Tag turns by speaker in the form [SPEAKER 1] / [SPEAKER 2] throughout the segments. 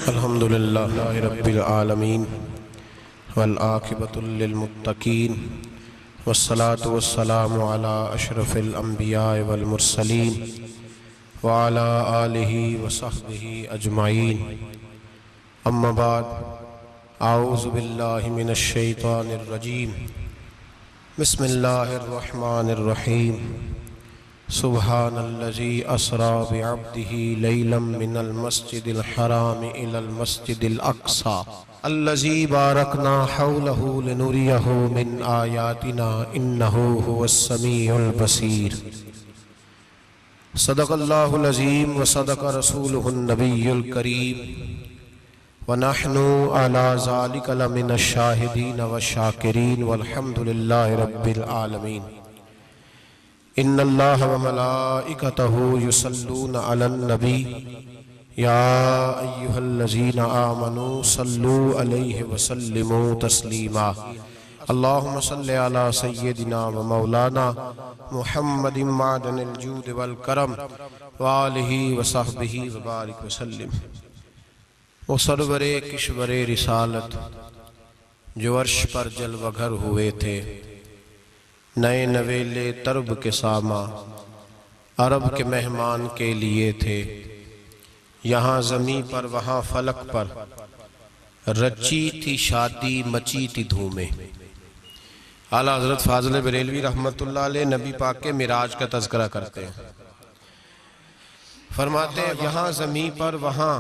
[SPEAKER 1] अल्हम्दुलिल्लाहि रब्बिल आलमीन वल आक़िबतु लिल मुत्तक़ीन वस्सलातु वस्सलामु अला अशरफिल अंबिया वल मुरसलीन व अला आलिहि व सहबिहि अजमाइन। अम्मा बाद, आऊज़ु बिल्लाहि मिनश शैतानिर रजीम। बिस्मिल्लाहिर रहमानिर रहीम। सुब्हानल्लज़ी अस्रा बिअब्दिही लैलम मिनल मस्जिदिल हराम इलल मस्जिदिल अक़सा अल्लज़ी बारकना हौलहु लिनुरियहु मिन आयातिना इन्नहु हुवस्समीउल बसीर। सदक़ल्लाहुल अज़ीम व सदक़ रसूलुहुन नबियुल करीम व नहनु अला ज़ालिका लमिनश शाहिदीन व शाकिरीन वल्हम्दुलिल्लाहि रब्बिल आलमीन। इन्नल्लाह व मलाइकतहु युसल्लूना अलन नबी या अय्युहल्लज़ीना आमनू सल्लू अलैहि व सल्लिमू तस्लीमा। अल्लाहुम्मा सल्लि अला सय्यिदिना व मौलाना मुहम्मदिन मादनिल जूद वल करम व आलिहि व सहबिहि व बारिक व सल्लिम। वो सरवरे किश्वरे रिसालत जो अर्श पर जलवगर हुए थे, नए नवेले तरब के सामा अरब के मेहमान के लिए थे। यहाँ ज़मीं पर वहाँ फलक पर रची थी शादी मची थी धूमें। आला हज़रत फ़ाज़िल बरेलवी रहमतुल्लाह अलैह नबी पाक के मिराज का तज़किरा करते हैं। फरमाते हैं यहाँ ज़मीं पर वहाँ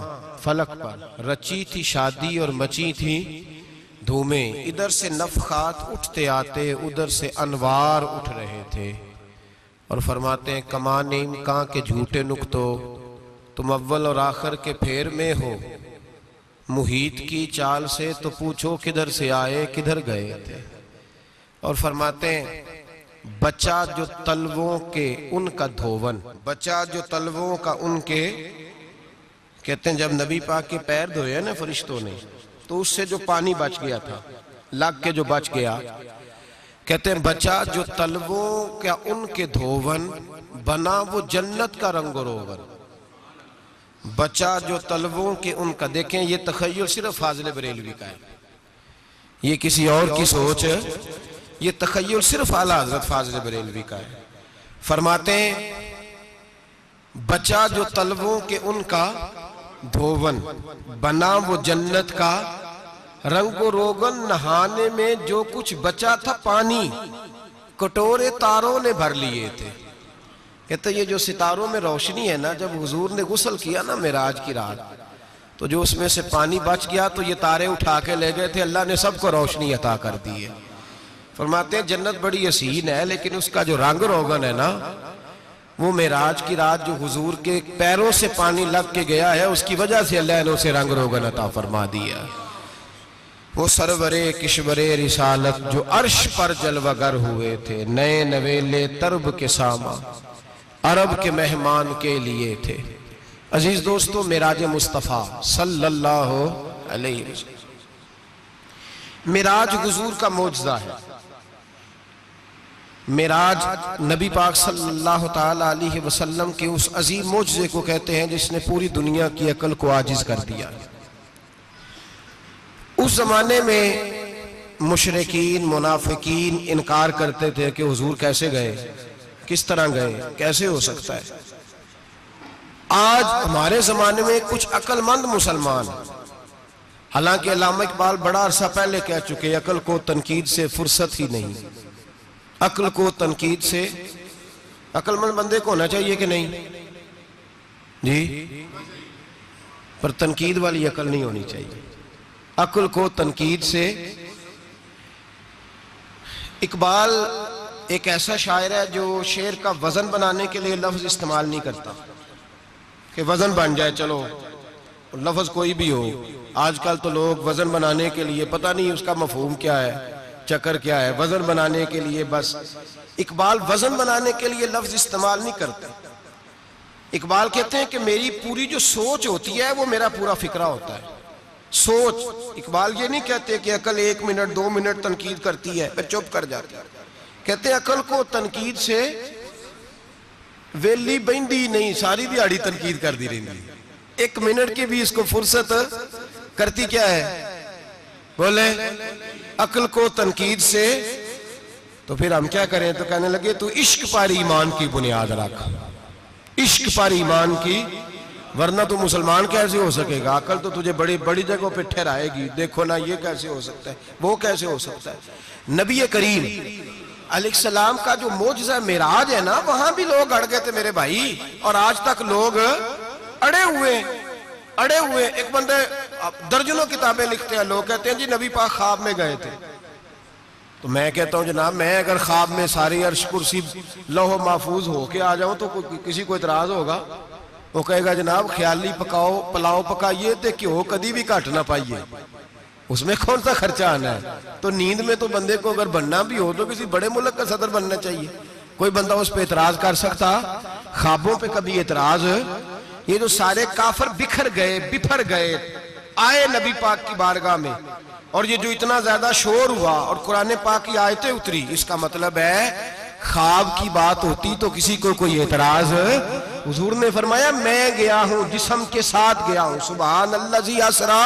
[SPEAKER 1] फलक पर रची थी शादी और मची थी धूमें। इधर से नफ़खात उठते आते, उधर से अनवार उठ रहे थे। और फरमाते हैं कमान इम्कां के झूठे नुक्तो तुम अव्वल और आखिर के फेर में हो। मुहीत की चाल से तो पूछो किधर से आए किधर गए थे। और फरमाते हैं बचा जो तलवों के उनका धोवन, बचा जो तलवों का उनके, कहते हैं जब नबी पाक के पैर धोए ना फरिश्तों ने तो उससे जो पानी बच गया था, लग के जो बच गया, कहते हैं बचा जो तलवों का उनके धोवन, बना वो जन्नत का रंग रोगन। बचा जो तलवों के उनका, देखें ये तखय्युल सिर्फ फ़ाज़िल बरेलवी का है, ये किसी और की सोच है। ये तखय्युल सिर्फ आला हज़रत फ़ाज़िल बरेलवी का है। फरमाते हैं बचा जो तलवों के उनका धोवन, बना वो जन्नत का रंगो रोगन। नहाने में जो कुछ बचा था पानी, कटोरे तारों ने भर लिए थे। कहते ये जो सितारों में रोशनी है ना, जब हुजूर ने गुस्ल किया ना मेराज की रात, तो जो उसमें से पानी बच गया तो ये तारे उठा के ले गए थे, अल्लाह ने सबको रोशनी अता कर दी है। फरमाते हैं जन्नत बड़ी हसीन है, लेकिन उसका जो रंग रोगन है ना, वो मेराज की रात जो हुजूर के पैरों से पानी लग के गया है, उसकी वजह से अल्लाह ने उसे रंग रोगन अता फरमा दिया। वो सरवरे किश्वरे रिसालत जो अर्श पर जलवगर हुए थे, नए नवेले तरब के सामा अरब के मेहमान के लिए थे। अजीज दोस्तों, मेराज मुस्तफ़ा सल्लल्लाहु अलैहि वसल्लम, मेराज हुजूर का मौजज़ा है। मेराज नबी पाक सल्लल्लाहु ताला अलैहि वसल्लम के उस अजीम मौजज़े को कहते हैं जिसने पूरी दुनिया की अकल को आजिज कर दिया। उस जमाने में मुशरिकीन मुनाफिकीन इनकार करते थे कि हुजूर कैसे गए, किस तरह गए, कैसे हो सकता है। आज हमारे जमाने में कुछ अक्लमंद मुसलमान, हालांकि अल्लामा इकबाल बड़ा अरसा पहले कह चुके, अकल को तनकीद से फुर्सत ही नहीं। अक्ल को तनकीद से, अक्लमंद बंदे को होना चाहिए कि नहीं जी, पर तनकीद वाली अकल नहीं होनी चाहिए। अक्ल को तनकीद से। इकबाल एक ऐसा शायर है जो शेर का वजन बनाने के लिए लफ्ज इस्तेमाल नहीं करता कि वजन बन जाए, चलो लफ्ज कोई भी हो। आजकल तो लोग वजन बनाने के लिए पता नहीं उसका मफहूम क्या है, चक्कर क्या है, वजन बनाने के लिए बस। इकबाल वजन बनाने के लिए लफ्ज इस्तेमाल नहीं करते। इकबाल कहते हैं कि मेरी पूरी जो सोच होती है वो मेरा पूरा फिक्रा होता है। सोच, इकबाल ये नहीं कहते कि अकल 1 मिनट 2 मिनट तनकीद करती है फिर चुप कर जाती है। कहते हैं अकल को तनकीद से वेली बहती नहीं, सारी दिहाड़ी तनकीद कर दी रही, एक मिनट की भी इसको फुर्सत करती क्या है? बोले अक्ल को तनकीद से। तो फिर हम क्या करें? तो कहने लगे तू इश्क पर ईमान की बुनियाद रख, इश्क पर ईमान की, वरना तू मुसलमान कैसे हो सकेगा? अकल तो तुझे बड़ी बड़ी जगहों पे ठहराएगी। देखो ना, ये कैसे हो सकता है, वो कैसे हो सकता है। नबी करीम अलैहिस्सलाम का जो मोजज़ा मेराज है ना, वहां भी लोग अड़ गए थे मेरे भाई, और आज तक लोग अड़े हुए। एक बंदे दर्जनों किताबें लिखते हैं, लोग कहते हैं जी नबी पाक ख्वाब में गए थे। तो मैं कहता हूं जनाब, मैं अगर ख्वाब में सारी अर्श कुर्सी लौह महफूज होके आ जाऊं तो किसी को इतराज होगा? वो कहेगा जनाब ख्याली पकाओ, पुलाव पकाइए तो घ्यो कभी भी घट ना पाइए, उसमें कौन सा खर्चा आना है। तो नींद में तो बंदे को अगर बनना भी हो तो किसी बड़े मुल्क का सदर बनना चाहिए। कोई बंदा उस पर एतराज कर सकता? ख्वाबों पे कभी एतराज? ये जो सारे काफिर बिखर गए, बिफर गए, आए नबी पाक की बारगाह में, और ये जो इतना ज्यादा शोर हुआ और कुरान पाक की आयतें उतरी, इसका मतलब है ख्वाब की बात होती तो किसी को कोई एतराज? हुजूर ने फरमाया मैं गया हूं, जिस्म के साथ गया हूं, सुभान अल्लाज़ी असरा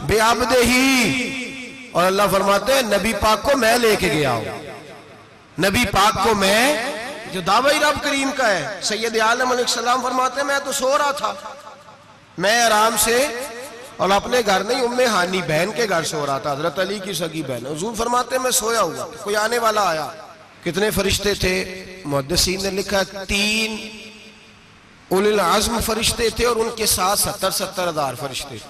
[SPEAKER 1] बेअब्दिही। और अल्लाह फरमाते हैं नबी पाक को मैं लेके गया हूं, नबी पाक को मैं, जो दावा रब करीम का है। सैयद आलम अलैहिस्सलाम फरमाते हैं मैं तो सो रहा था, मैं आराम से, और अपने घर नहीं, उम्मे हानी बहन के घर सो रहा था, हजरत अली की सगी बहन। हुजूर फरमाते हैं मैं सोया हुआ, कोई आने वाला आया। कितने फरिश्ते थे? मुहद्दिसीन ने लिखा 3 उलिल आज़्म फरिश्ते थे, और उनके साथ 70 हजार फरिश्ते।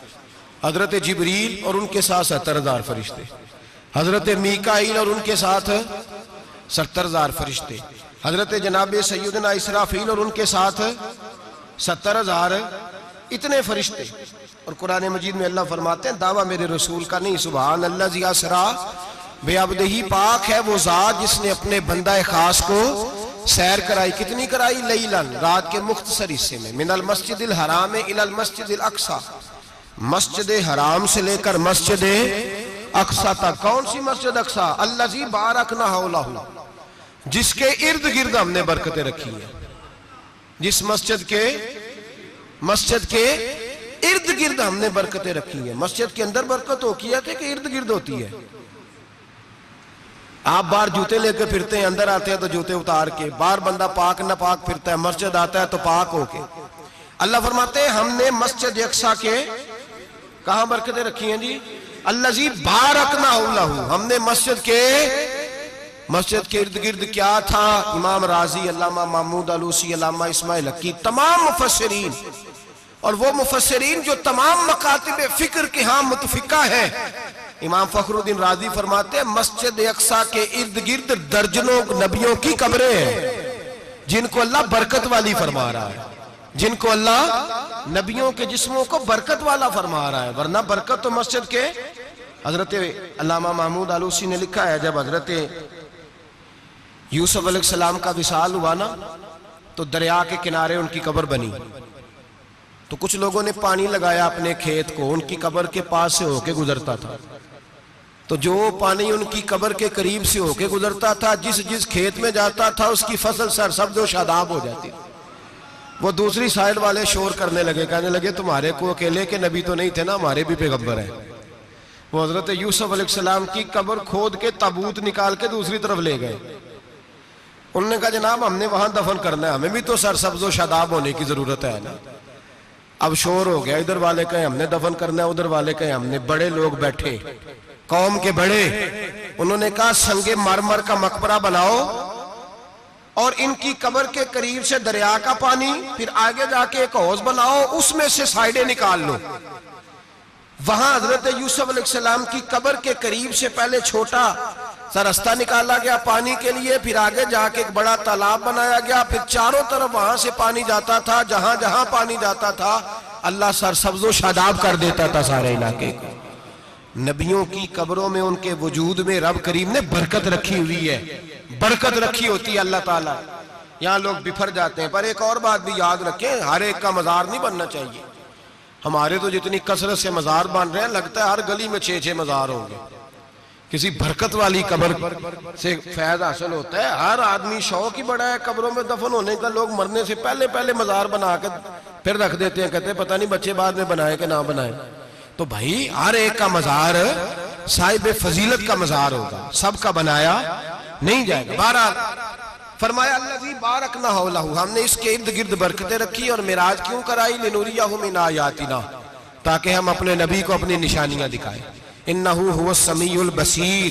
[SPEAKER 1] हजरत जिब्रील और उनके साथ 70 हजार फरिश्ते, हजरत मीकाईल और उनके साथ 70 हजार फरिश्ते, हजरत जनाब सैयदना इसराफील और उनके साथ 70 हजार, इतने फरिश्ते। और कुरान मजीद में अल्लाह फरमाते हैं दावा मेरे रसूल का नहीं, सुभान अल्लाज़ी असरा बेअब्दिही, पाक है वो जात जिसने अपने बंदा खास को सैर कराई। कितनी कराई? लैलन, रात के मुख्तसर हिस्से में, मिनल मस्जिदिल हराम इलल मस्जिदिल अक्सा, मस्जिद हराम से लेकर मस्जिद अक्सा तक। कौन सी मस्जिद अक्सा? अल्लाज़ी बारकना हौलहू, जिसके इर्द गिर्द हमने बरकतें रखी है। जिस मस्जिद के इर्द गिर्द हमने बरकतें रखी है। मस्जिद के अंदर बरकत होती है कि इर्द गिर्द होती है? आप बाहर जूते लेकर फिरते हैं, अंदर आते हैं तो जूते उतार के, बाहर बंदा पाक न पाक फिरता है, मस्जिद आता है तो पाक होके। अल्लाह फरमाते हैं हमने मस्जिद अक्सा के कहां बरकतें रखी हैं जी? अल्लाज़ी बारकना हौलहू, हमने मस्जिद के इर्द गिर्द क्या था? इमाम राजी, अल्लामा महमूद आलूसी, अल्लामा इस्माइल हक्की, तमाम मुफस्सिरीन, और वो मुफस्सिरीन जो तमाम मकातिब फिक्र के यहाँ मुतफिका है। इमाम फखरुद्दीन राजी फरमाते हैं मस्जिद अक्सा के इर्द गिर्द दर्जनों नबियों की कब्रें हैं जिनको अल्लाह बरकत वाली फरमा रहा है, जिनको अल्लाह नबियों के जिस्मों को बरकत वाला फरमा रहा है। वरना बरकत तो मस्जिद के, हजरत अल्लामा महमूद आलूसी ने लिखा है जब हजरत यूसुफ अलैहिस्सलाम का विसाल हुआ ना, तो दरिया के किनारे उनकी कब्र बनी। तो कुछ लोगों ने पानी लगाया अपने खेत को, उनकी कब्र के पास से होके गुजरता था। तो जो पानी उनकी कब्र के करीब से होके गुजरता था, जिस जिस खेत में जाता था उसकी फसल सरसब्ज़ और शादाब हो जाती। वो दूसरी साइड वाले शोर करने लगे, कहने लगे तुम्हारे को अकेले के नबी तो नहीं थे ना, हमारे भी पैगंबर हैं। वो हजरत यूसुफ अलैहिस्सलाम की कब्र खोद के ताबूत निकाल के दूसरी तरफ ले गए। उन्होंने कहा जनाब हमने वहां दफन करना है, हमें भी तो सरसब्ज़ और शादाब होने की जरूरत है ना। अब शोर हो गया, इधर वाले कहे हमने दफन करना है, उधर वाले कहे हमने। बड़े लोग बैठे, कौम के बड़े, उन्होंने कहा संगे मरमर का मकबरा बनाओ और इनकी कब्र के करीब से दरिया का पानी, फिर आगे जाके एक हौज बनाओ, उसमें से साइडें निकाल लो। वहां हजरत यूसुफ अलैहिस्सलाम की कब्र के करीब से पहले छोटा सा रास्ता निकाला गया पानी के लिए, फिर आगे जाके एक बड़ा तालाब बनाया गया, फिर चारों तरफ वहां से पानी जाता था। जहां जहां पानी जाता था अल्लाह सरसब्ज़ो शादाब कर देता था सारे इलाके को। नबियों की कब्रों में, उनके वजूद में रब करीम ने बरकत रखी हुई है, बरकत रखी होती है अल्लाह ताला। यहाँ लोग बिफर जाते हैं। पर एक और बात भी याद रखें, हर एक का मजार नहीं बनना चाहिए। हमारे तो जितनी कसरत से मजार बन रहे हैं, लगता है हर गली में 6-6 मजार होंगे। किसी बरकत वाली कब्र से फैज हासिल होता है। हर आदमी शौक ही बड़ा है कब्रों में दफन होने का। लोग मरने से पहले पहले मजार बना कर फिर रख देते हैं, कहते हैं पता नहीं बच्चे बाद में बनाए कि ना बनाए। तो भाई हर एक का मजार साहिब फजीलत का मजार होगा, सबका बनाया नहीं जाएगा। बहरहाल फरमाया अल्लज़ी बारकना हौलहू, हमने इसके इर्द गिर्द बरकतें रखी और मिराज क्यों कराई, लिनुरियहु मिन आयातिना, ताकि हम अपने नबी को अपनी निशानियां दिखाएं। इन्नहु हुवस समीउल बसीर,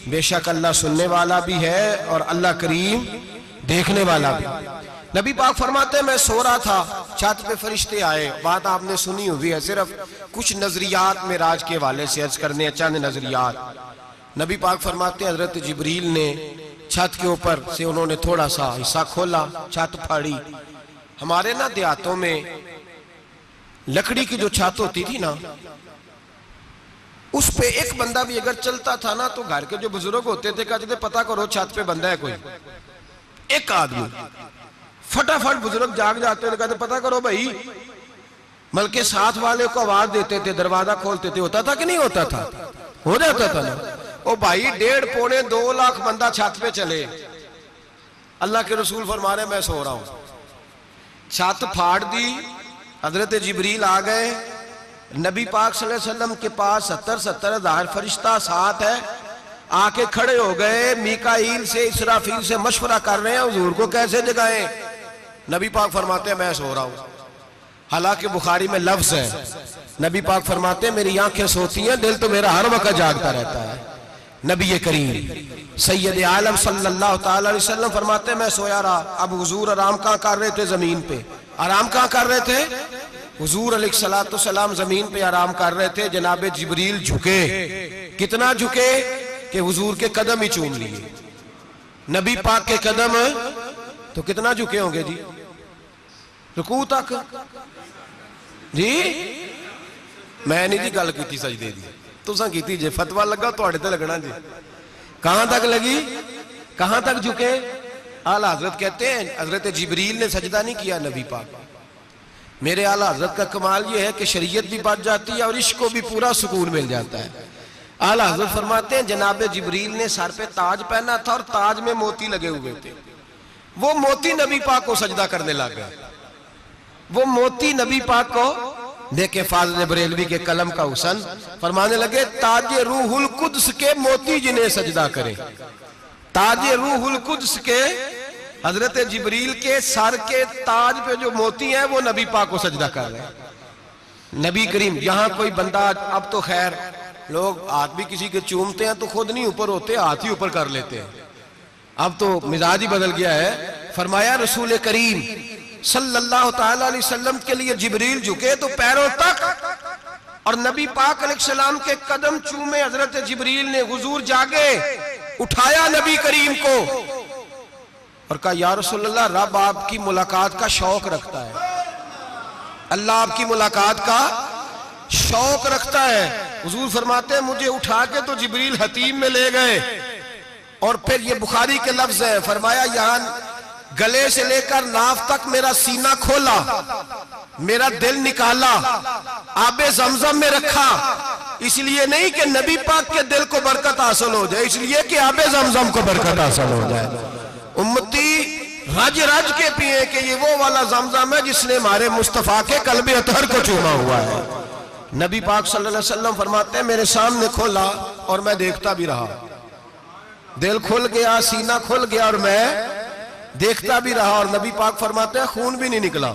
[SPEAKER 1] बेशक अल्लाह सुनने वाला भी है और अल्लाह करीम देखने वाला भी। नबी पाक फरमाते हैं मैं सो रहा था, छत पे फरिश्ते आए। बात आपने सुनी हुई है, सिर्फ कुछ नजरियात मिराज के हवाले से अर्ज करने, चंद नजरियात। नबी पाक फरमाते हैं हजरत जिब्रील ने छत के ऊपर से उन्होंने थोड़ा सा हिस्सा खोला, छत फाड़ी। हमारे ना देहातों में लकड़ी की जो छत होती थी ना, उस पे एक बंदा भी अगर चलता था ना तो घर के जो बुजुर्ग होते थे कहते थे पता करो छत पे बंदा है कोई। एक आदमी फटाफट बुजुर्ग जाग जाते थे, कहते पता करो भाई। बल्कि साथ वाले को आवाज देते थे, दरवाजा खोलते थे। होता था कि नहीं होता था? हो जाता था ना। ओ भाई 1.5-2 लाख बंदा छत पे चले, अल्लाह के रसूल फरमा रहे मैं सो रहा हूं। छत फाड़ दी, हजरत जिब्रील आ गए। नबी पाक सल्लल्लाहु अलैहि वसल्लम के पास 70-70 हज़ार फरिश्ता साथ है, आके खड़े हो गए। मीकाईल से इसराफील से मशवरा कर रहे हैं हुजूर को कैसे जगाएं। नबी पाक फरमाते हैं मैं सो रहा हूं। हालांकि बुखारी में लफ्ज है, नबी पाक फरमाते हैं मेरी आंखें सोती हैं, दिल तो मेरा हर वक्त जागता रहता है। नबी करीम सैयद आलम सल्लल्लाहु ताला अलैहि वसल्लम फरमाते हैं मैं सोया रहा। अब हुजूर आराम कहाँ कर रहे थे? जमीन पे। आराम कहाँ कर रहे थे? हुजूर अलैहिस्सलातु सलाम जमीन पे आराम कर रहे थे। जनाब जिब्रील झुके, कितना झुके कि हुजूर के कदम ही चूम लिए। नबी पाक के कदम तो कितना झुके होंगे जी? रुकू तक जी। मैं नहीं जी गल की सजदे दी, तुसां कीती जे। फतवा लगा तुहाडे ते लगना जी। कहां तक लगी, कहां तक झुके? आला हजरत कहते हैं हजरत जिब्रील ने सजदा नहीं किया नबी पाक। मेरे आला हजरत का कमाल ये है कि शरीयत भी बच जाती है और इश्क को भी पूरा सुकून मिल जाता है। आला हजरत फरमाते हैं जनाब जिब्रील ने सर पे ताज पहना था और ताज में मोती लगे हुए थे। वो मोती नबी पाक को सजदा करने लग गए। वो मोती नबी पाक को देखे। फाज़िल बरेलवी के कलम का हुसन फरमाने लगे ताजे रूहुल कुद्स के मोती जिन्हें सजदा करे। ताजे रूहुल कुद्स के हजरत जिब्रील के सर के ताज पे जो मोती हैं वो नबी पाक को सजदा कर रहे हैं। नबी करीम यहाँ कोई बंदा, अब तो खैर लोग हाथ भी किसी के चूमते हैं तो खुद नहीं ऊपर होते, हाथ ही ऊपर कर लेते हैं। अब तो मिजाज ही बदल गया है। फरमाया रसूल करीम सल्लल्लाहु ताला अलैहि वसल्लम के लिए जिब्रील झुके तो पैरों तक, और नबी पाक अलैहिस्सलाम के कदम चूमे। हजरत जिब्रील ने हुजूर जागे, उठाया नबी करीम को और कहा या रसूलल्लाह, रब आपकी मुलाकात का शौक रखता है, अल्लाह आपकी मुलाकात का शौक रखता है। हुजूर फरमाते हैं मुझे उठा के तो जिब्रील हतीम में ले गए और फिर ये बुखारी के लफ्ज है, फरमाया यहां गले से लेकर नाफ तक मेरा सीना खोला, मेरा दिल निकाला, आबे जमजम में रखा। इसलिए नहीं कि नबी पाक के दिल को बरकत हासिल हो जाए, इसलिए कि आबे जमजम को बरकत हासिल हो जाए। उम्मती रज रज के पिए कि ये वो वाला जमजम है जिसने हमारे मुस्तफा के कल्बे अतहर को चूमा हुआ है। नबी पाक सल्लल्लाहु अलैहि वसल्लम फरमाते हैं मेरे सामने खोला और मैं देखता भी रहा। दिल खुल गया, सीना खुल गया और मैं देखता भी रहा। और नबी पाक फरमाते हैं खून भी नहीं निकला,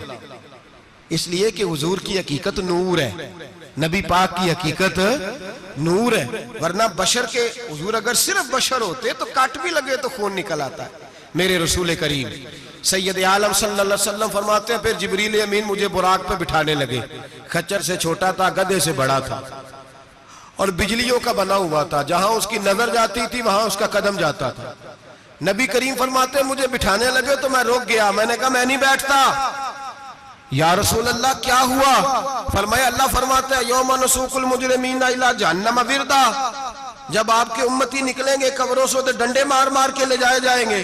[SPEAKER 1] इसलिए कि हुजूर की हकीकत नूर है, नबी पाक की हकीकत नूर है। वरना बशर के हुजूर अगर सिर्फ बशर होते तो काट भी लगे तो खून निकल आता है। मेरे रसूल करीम सैयद आलम सल्लल्लाहु अलैहि वसल्लम फरमाते हैं फिर जिब्रील अमीन मुझे बुराक पे बिठाने लगे। खच्चर से छोटा था, गधे से बड़ा था और बिजलियों का बना हुआ था। जहां उसकी नजर जाती थी वहां उसका कदम जाता था। नबी करीम फरमाते मुझे बिठाने लगे तो मैं रुक गया। मैंने कहा मैं नहीं बैठता। या रसूल अल्लाह क्या हुआ? फरमाया अल्लाह फरमाता है यौम नसूकुल मुजरिमीना इला जहन्नम विरदा, जब आपके उम्मती निकलेंगे कब्रों से तो डंडे मार मार के ले जाए जाएंगे।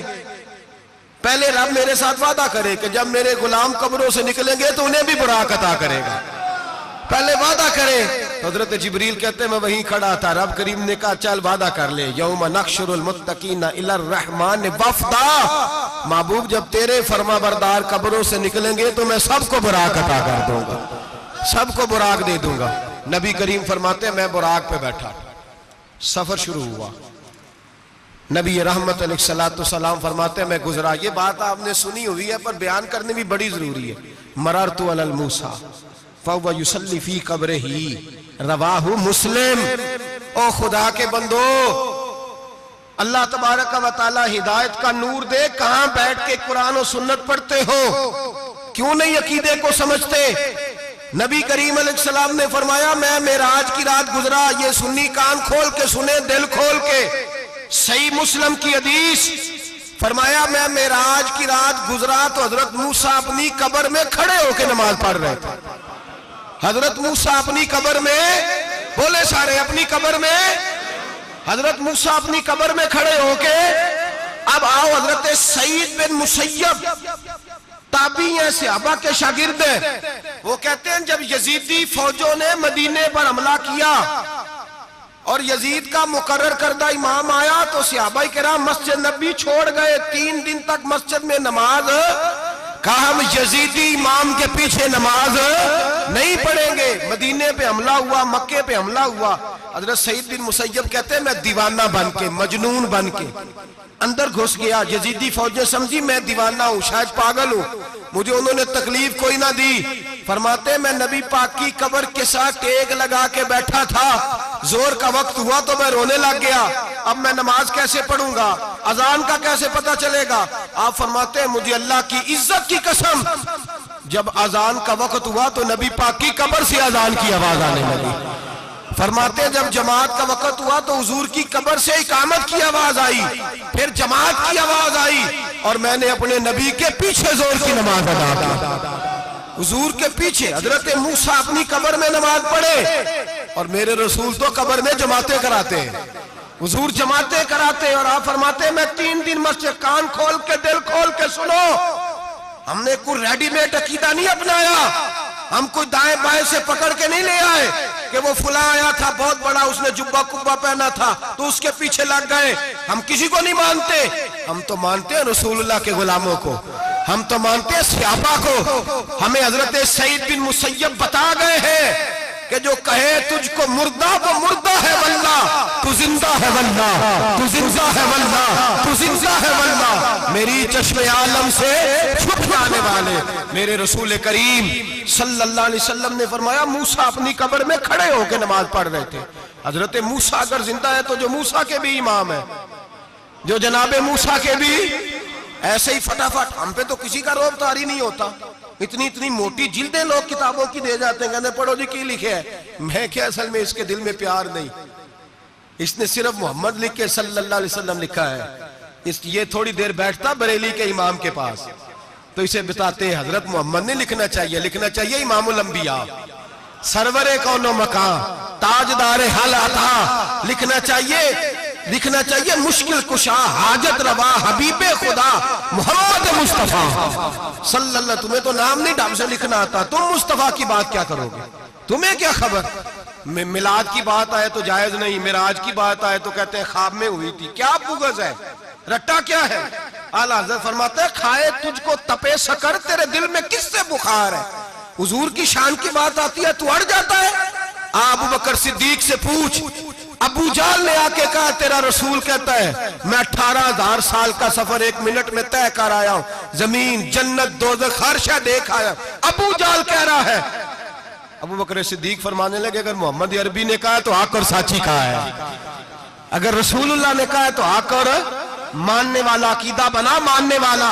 [SPEAKER 1] पहले रब मेरे साथ वादा करे कि जब मेरे गुलाम कब्रों से निकलेंगे तो उन्हें भी बुराक अता करेगा। पहले वादा करे तो हजरत जिब्रील कहते हैं मैं वहीं खड़ा था, रब करीम ने कहा चल वादा कर ले, यौम नहशुरुल मुत्तकीना इलर रहमान वफ़दा, महबूब जब तेरे फरमा बरदार कब्रों से निकलेंगे तो मैं सबको बुराक अता कर दूंगा, सबको बुराक दे दूंगा। नबी करीम फरमाते मैं बुराक पे बैठा, सफर शुरू हुआ। नबी रहमत अलैहिस्सलाम फरमाते मैं गुजरा। ये बात आपने सुनी हुई है पर बयान करनी भी बड़ी जरूरी है। मररतु अलल मूसा फहुव युसल्ली फी कब्रिही, रवाहु मुस्लिम। ओ खुदा के बंदो, अल्लाह तबारक व तआला हिदायत का नूर दे, कहां बैठ के कुरान और सुन्नत पढ़ते हो, क्यों नहीं अकीदे को समझते। नबी करीम अलैहिस्सलाम ने फरमाया मैं मेराज की रात गुजरा, ये सुन्नी कान खोल के सुने, दिल खोल के, सही मुस्लिम की हदीस। फरमाया मैं मेराज की रात गुजरा तो हजरत मूसा अपनी कब्र में खड़े होकर नमाज पढ़ रहे थे। हजरत मूसा अपनी कब्र में, बोले सारे, अपनी कब्र में, हजरत मूसा अपनी कब्र में खड़े होके। अब आओ, हजरत सईद बिन मुसय्यब ताबी हैं, सहाबा के शागिर्द हैं, वो कहते हैं जब यजीदी फौजों ने मदीने पर हमला किया और यजीद का मुकर्रर करदा इमाम आया तो सहाबाए किराम मस्जिद नबी छोड़ गए। 3 दिन तक मस्जिद में नमाज, कहा हम यजीदी इमाम के पीछे नमाज नहीं पढ़ेंगे। मदीने पे हमला हुआ, मक्के पे हमला हुआ। हजरत सईद बिन मुसय्यब कहते हैं मैं दीवाना बन के, मजनून बन के अंदर घुस गया। यजीदी फौजें समझी मैं दीवाना हूं, शायद पागल हूं, मुझे उन्होंने तकलीफ कोई ना दी। फरमाते मैं नबी पाक की कब्र के साथ टेक लगा के बैठा था, जोर का वक्त हुआ तो मैं रोने लग गया। अब मैं नमाज कैसे पढ़ूंगा, अजान का कैसे पता चलेगा। आप फरमाते हैं मुझे अल्लाह की इज्जत की कसम, जब अजान का वक्त हुआ तो नबी पाक की कब्र से अजान की आवाज आने लगी। फरमाते हैं जब जमात का वक्त हुआ तो हुजूर की कब्र से इकामत की आवाज आई, फिर जमात की आवाज आई और मैंने अपने नबी के पीछे जोर की नमाज अदा की। हुजूर के पीछे हजरत मूसा अपनी कब्र में नमाज पढ़े और मेरे रसूल तो कब्र में जमातें कराते हैं, हुजूर जमातें कराते। और आप फरमाते मैं 3 दिन मस्जिद, कान खोल के, दिल खोल के सुनो, हमने कोई रेडीमेड अकीदा नहीं अपनाया, हम कोई दाएं बाएं से पकड़ के नहीं ले आए कि वो फुला आया था बहुत बड़ा, उसने जुब्बा कुब्बा पहना था तो उसके पीछे लग गए। हम किसी को नहीं मानते, हम तो मानते हैं रसूलुल्लाह के गुलामों को, हम तो मानते हैं सहाबा को। हमें हजरत सईद बिन मुसय्यब बता गए हैं कि जो कहे तुझको मुर्दा वो मुर्दा है वल्लाह, तू जिंदा है वल्लाह, तू जिंदा है वल्लाह, तू जिंदा है वल्लाह। मेरी चश्मे आलम से छुप जाने वाले मेरे रसूल करीम सल्लल्लाहु अलैहि वसल्लम ने फरमाया मूसा अपनी कब्र में खड़े होकर नमाज पढ़ रहे थे। हजरत मूसा अगर जिंदा है तो जो मूसा के भी इमाम है, जो जनाबे मूसा के भी ऐसे ही फटाफट, हम पे तो किसी का रोब तारी नहीं होता। इतनी इतनी मोटी जिल्दें लोग किताबों की दे जाते हैं, कहते पढ़ो जी की लिखे है। मैं क्या, असल में इसके दिल में प्यार नहीं, इसने सिर्फ मोहम्मद लिख के सल्लल्लाहु अलैहि वसल्लम लिखा है। ये थोड़ी देर बैठता बरेली के इमाम के पास तो इसे बताते हैं हजरत मोहम्मद ने लिखना चाहिए, लिखना चाहिए इमामुल अंबिया, सरवरे कौनो मकान, ताजदार हल अता, लिखना चाहिए, लिखना चाहिए मुश्किल कुशा, हाजत रवा, हबीबे खुदा मोहम्मद मुस्तफा सल्लल्लाहु। तुम्हें तो नाम नहीं ढंग से लिखना आता, तुम मुस्तफा की बात क्या करोगे, तुम्हें क्या खबर। मिलाद की बात आए तो जायज नहीं, मिराज की बात आए तो कहते हैं ख्वाब में हुई थी। क्या बुगज है, रट्टा क्या है। आला हज़रत फरमाते हैं खाए तुझको तपे शकर, तेरे दिल में किससे बुखार है। हुजूर की शान की बात आती है तू अड़ जाता है। अबू बकर सिद्दीक से पूछ, अबू जाल ने आके कहा तेरा रसूल कहता है मैं 18,000 साल का सफर 1 मिनट में तय कर आया हूं, जमीन जन्नत दोज़ख हर शय देख आया। अबू जाल कह रहा है। अबू बकर सिद्दीक फरमाने लगे अगर मोहम्मद अरबी ने कहा तो आकर साची कहा है, अगर रसूलुल्लाह ने कहा तो आकर मानने वाला, अकीदा बना मानने वाला।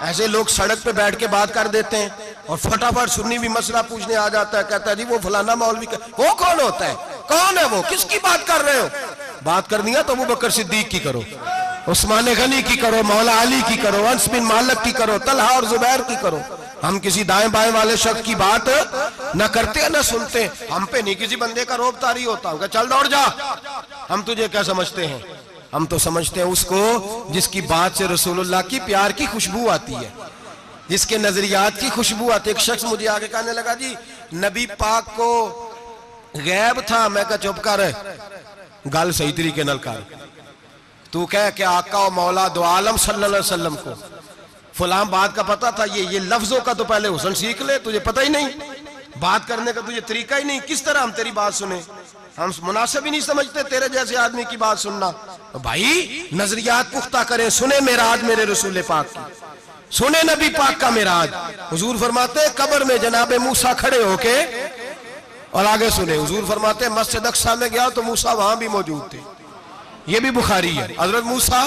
[SPEAKER 1] ऐसे लोग सड़क पे बैठ के बात कर देते हैं और फटाफट सुन्नी भी मसला पूछने आ जाता है, कहता है जी वो फलाना मौलवी, वो कौन होता है, कौन है वो, किसकी बात कर रहे हो। बात करनी है तो अबू बकर सिद्दीक की करो, उस्मान गनी की करो, मौला अली की करो, अंस बिन मालिक की करो, तलहा और जुबैर की करो। हम किसी दाएं बाएं वाले शख्स की बात न करते न सुनते। हम पे नहीं किसी बंदे का रोब तारी होता, चल दौड़ जा, हम तुझे क्या समझते हैं। हम तो समझते हैं उसको जिसकी बात से रसूलुल्लाह की प्यार की खुशबू आती है, जिसके नजरियात की खुशबू आती है। एक शख्स मुझे आगे कहने लगा जी नबी पाक को गैब था। मैं कहा चुप कर, गल सही तरीके नाल कर। तू कह के आका और मौला दो आलम सल्लल्लाहु अलैहि वसल्लम को फलां बात का पता था, ये लफ्जों का तो पहले हुसन सीख ले, तुझे पता ही नहीं, बात करने का तुझे तरीका ही नहीं, किस तरह हम तेरी बात सुने? हम मुनासिब ही नहीं समझते तेरे जैसे आदमी की बात सुनना। तो भाई नजरियात पुख्ता करें, सुने मेराज मेरे रसूल पाक की, सुने नबी पाक का मेराज। हुजूर फरमाते कब्र में जनाबे मूसा खड़े होके, और आगे सुने हुजूर फरमाते मस्जिद अक्सा में गया तो मूसा वहां भी मौजूद थे, ये भी बुखारी है। हजरत मूसा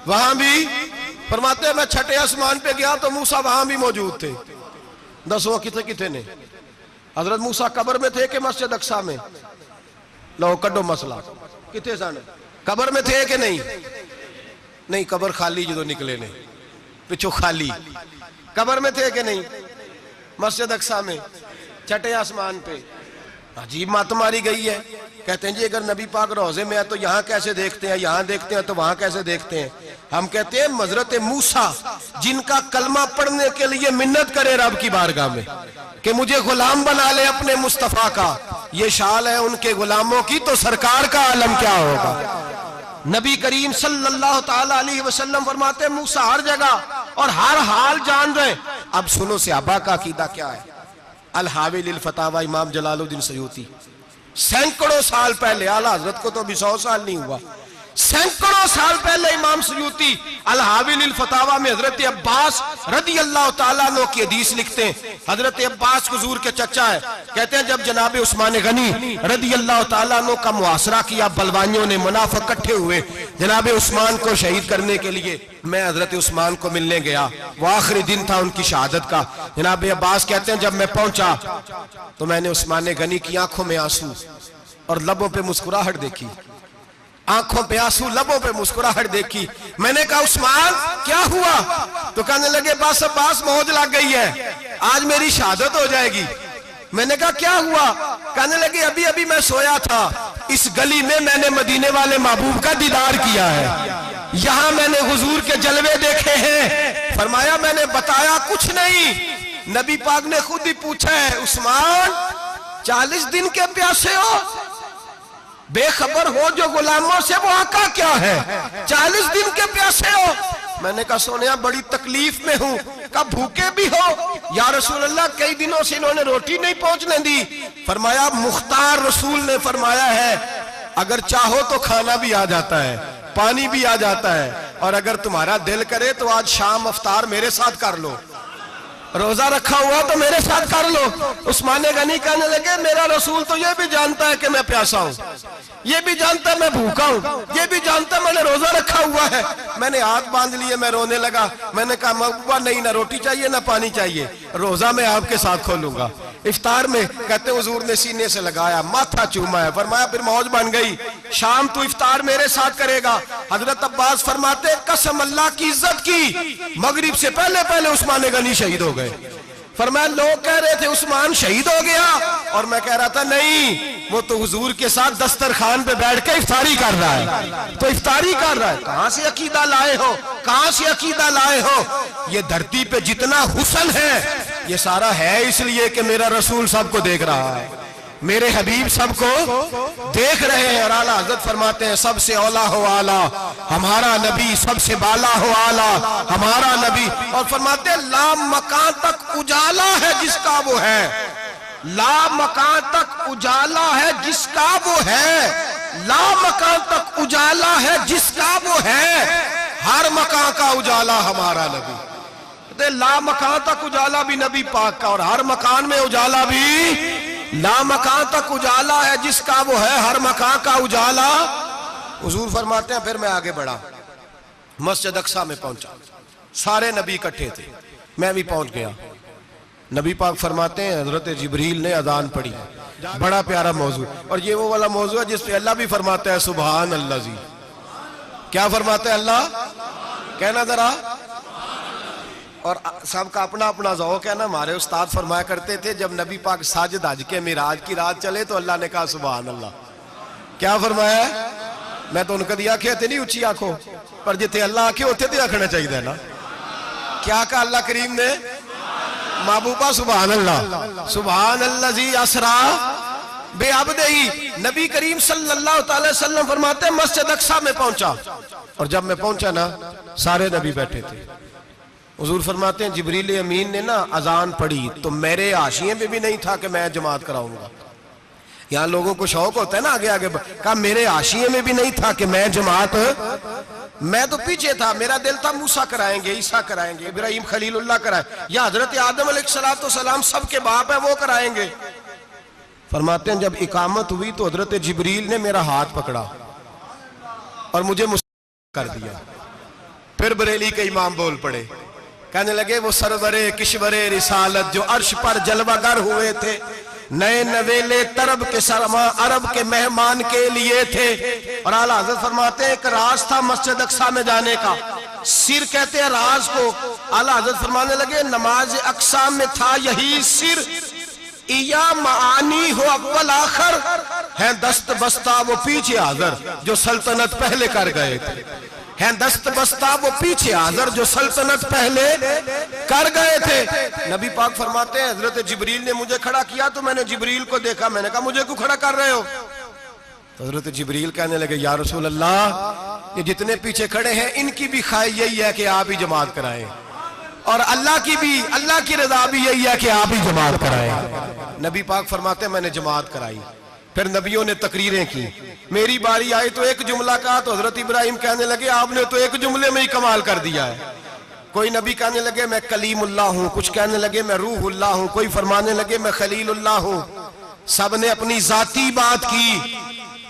[SPEAKER 1] वहां भी, फरमाते मैं छठे आसमान पे गया तो मूसा वहां भी मौजूद थे। दसो किथे किथे ने? हजरत मूसा कब्र में थे कि मस्जिद अक्सा में? लो कड्डो मसला, किथे सन? कब्र में थे कि नहीं? नहीं, कब्र खाली जो निकले ने पिछो खाली। कब्र में थे कि नहीं? मस्जिद अक्सा में, छठे आसमान पे। अजीब मात मारी गई है। कहते हैं जी अगर नबी पाक रोजे में है तो यहाँ कैसे देखते हैं, यहाँ देखते हैं तो वहां कैसे देखते हैं? हम कहते हैं हजरत मूसा जिनका कलमा पढ़ने के लिए मिन्नत करे रब की बारगाह में कि मुझे गुलाम बना ले अपने मुस्तफा का, ये शाल है उनके गुलामों की, तो सरकार का आलम क्या होगा? नबी करीम सल्लल्लाहु ताला अलैहि वसल्लम फरमाते मूसा हर जगह और हर हाल जान रहे। अब सुनो सहाबा का अकीदा क्या है। अल हावी लिल फतावा इमाम जलालुद्दीन सयूती, सैकड़ों साल पहले, आला हजरत को तो अभी 100 साल नहीं हुआ, सैकड़ों साल पहले इमाम सयूती अल हावी लिल फतावा में हजरत अब्बास रदी अल्लाह ताला अन्हु की हदीस लिखते हैं। हजरत अब्बास हुजूर के चचा है। कहते हैं जब जनाब उस्मान गनी रदी अल्लाह ताला अन्हु का मुआसरा किया, बलवानियों ने मुनाफिक इकट्ठे हुए जनाब उस्मान को शहीद करने के लिए, मैं हजरत उस्मान को मिलने गया, वो आखिरी दिन था उनकी शहादत का। जनाब अब्बास कहते हैं जब मैं पहुंचा तो मैंने उस्मान गनी की आंखों में आंसू और लबों पे मुस्कुराहट देखी, आंखों पे आंसू लबों पे मुस्कुराहट देखी। मैंने कहा उस्मान क्या हुआ? तो कहने लगे बस अब्बास मौज लग गई है, आज मेरी शहादत हो जाएगी। मैंने कहा क्या हुआ? कहने लगे अभी अभी मैं सोया था, इस गली में मैंने मदीने वाले महबूब का दीदार किया है, यहाँ मैंने हुजूर के जलवे देखे हैं। फरमाया मैंने बताया कुछ नहीं, नबी पाक ने खुद ही पूछा है उस्मान 40 दिन के प्यासे हो, बेखबर हो जो गुलामों से, वो आका क्या है? 40 दिन के प्यासे हो। मैंने कहा सोनिया बड़ी तकलीफ में हूँ। कहा भूखे भी हो? या रसूल अल्लाह कई दिनों से इन्होंने रोटी नहीं पहुंचने दी। फरमाया मुख्तार रसूल ने फरमाया है अगर चाहो तो खाना भी आ जाता है, पानी भी आ जाता है, और अगर तुम्हारा दिल करे तो आज शाम अफ्तार मेरे साथ कर लो, रोजा रखा हुआ तो मेरे साथ कर लो। उस्मान गनी कहने लगे मेरा रसूल तो ये भी जानता है कि मैं प्यासा हूँ, ये भी जानता है मैं भूखा हूँ, ये भी जानता है मैंने रोजा रखा हुआ है। मैंने हाथ बांध लिए, मैं रोने लगा। मैंने कहा महबूबा नहीं, ना रोटी चाहिए ना पानी चाहिए, रोजा मैं आपके साथ खोलूंगा। इफ्तार में कहते हुजूर ने सीने से लगाया, माथा चूमा है, फरमाया फिर मौज बन गई, शाम तू इफ्तार मेरे साथ करेगा। हजरत अब्बास फरमाते कसम अल्लाह की इज्जत की, मगरिब से पहले पहले उस्मान गनी शहीद हो गए। फरमाया लोग कह रहे थे उस्मान शहीद हो गया, और मैं कह रहा था नहीं, वो तो हुजूर के साथ दस्तरखान पे बैठ के इफ्तारी कर रहा है, तो इफ्तारी कर रहा है। कहां से अकीदा लाए हो, कहां से अकीदा लाए हो? ये धरती पे जितना हुस्न है ये सारा है इसलिए कि मेरा रसूल सबको देख रहा है, मेरे हबीब सबको देख रहे हैं। और आला हजरत फरमाते हैं सबसे औला हो आला हमारा नबी, सबसे बाला हो आला हमारा नबी। और फरमाते हैं ला मकान तक उजाला है जिसका वो है, ला मकान तक उजाला है जिसका वो है, ला मकान तक उजाला है जिसका वो है, हर मकान का उजाला हमारा नबी। ला मकान तक उजाला भी नबी पाक का, और हर मकान में उजाला भी ला मकान तक उजाला है जिसका वो है, हर मकान का उजाला। हुजूर फरमाते हैं फिर मैं आगे बढ़ा, मस्जिद अक्सा में पहुंचा, सारे नबी इकट्ठे थे, मैं भी पहुंच गया। नबी पाक फरमाते हैं हजरत जिब्रील ने अजान पढ़ी, बड़ा प्यारा मौजू, और ये वो वाला मौजू है जिस पे अल्लाह भी फरमाता है सुभान अल्लाह जी। क्या फरमाते हैं अल्लाह? कहना जरा। और सबका अपना अपना ज़ौक़ है ना। हमारे उस्ताद फरमाया करते थे जब नबी पाक साजिद हज के मिराज की रात चले तो अल्लाह ने कहा सुभान अल्लाह। क्या फरमाया? मैं तो उनका दिया आखे नहीं उच्ची आखो, पर जिथे अल्लाह आखे उथे तो आखना चाहिए ना। क्या कहा अल्लाह करीम ने? महबूबा सुभान अल्लाह, सुभान अल्लाह जी असरा बेअब्दे ही। नबी करीम सल्लल्लाहु अलैहि वसल्लम फरमाते हैं मस्जिद अक्सा में पहुंचा, और जब मैं पहुंचा ना सारे नबी बैठे थे। हुजूर फरमाते हैं जिब्रील अमीन ने ना अजान पढ़ी तो मेरे हाशिए में भी नहीं था कि मैं जमात कराऊंगा। यहाँ लोगों को शौक होता है ना आगे आगे, कहा मेरे हाशिए में भी नहीं था कि मैं जमात, मैं तो पीछे था, मेरा दिल था मूसा कराएंगे, ईसा कराएंगे, इब्राहिम खलीलुल्लाह कराए, या हजरत आदम अलैहिस्सलाम सबके बाप है वो कराएंगे। फरमाते हैं जब इकामत हुई तो हजरत जिब्रील ने मेरा हाथ पकड़ा और मुझे कर दिया। फिर बरेली के इमाम बोल पड़े, कहने लगे वो सरवरे किशवरे रिसालत जो अर्श पर जलवागर हुए थे, नए नवेले तरब के सरमा अरब के मेहमान के लिए थे। और आला हज़रत फरमाते हैं एक राज था मस्जिद अक्सा में जाने का, सिर कहते हैं राज को। आला हज़रत फरमाने लगे नमाज अक्सा में था यही सिर, इया मानी हो अव्वल आखिर है दस्त बस्ता वो पीछे हाज़िर जो सल्तनत पहले कर गए थे, है दस्त बस्ता वो पीछे हाज़िर जो सल्तनत पहले कर गए थे। नबी पाक फरमाते हैं हजरत जिब्रील ने मुझे खड़ा किया तो मैंने जिब्रील को देखा, मैंने कहा मुझे क्यों खड़ा कर रहे हो? तो हजरत जिब्रील कहने लगे या रसूल अल्लाह ये जितने पीछे खड़े हैं इनकी भी ख्वाहिश यही है कि आप ही जमात कराएं, और अल्लाह की भी, अल्लाह की रजा भी यही है कि आप ही जमात कराएं। नबी पाक फरमाते हैं मैंने जमात कराई। फिर नबियों ने तकरीरें की, मेरी बारी आई तो एक जुमला कहा तो हजरत इब्राहिम कहने लगे आपने तो एक जुमले में ही कमाल कर दिया है। कोई नबी कहने लगे मैं कलीमुल्लाह हूं, कुछ कहने लगे मैं रूहुल्लाह हूं, कोई फरमाने लगे मैं खलीलुल्लाह हूं। सब ने अपनी जाती बात की।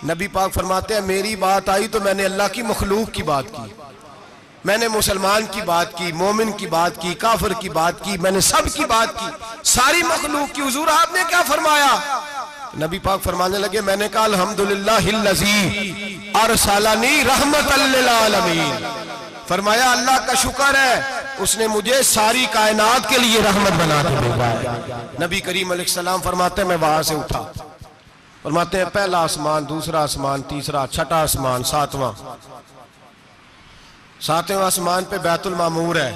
[SPEAKER 1] नबी पाक फरमाते हैं मेरी बात आई तो मैंने अल्लाह की मखलूक की बात की, मैंने मुसलमान की बात की, मोमिन की बात की, काफिर की बात की, मैंने सब की बात की, सारी मखलूक की। हुजूर आपने क्या फरमाया? नबी पाक फरमाने लगे मैंने कहा अल्हम्दुलिल्लाहिल्लज़ी अरसलनी रहमतल लिल आलमीन, फरमाया अल्लाह का शुक्र है उसने मुझे सारी कायनात के लिए रहमत बना के भेजा है। नबी करीम अलैहिस्सलाम फरमाते हैं मैं वहां से उठा, फरमाते हैं पहला आसमान, दूसरा आसमान, तीसरा, छठा आसमान, सातवां आसमान पे बैतुल मामूर है,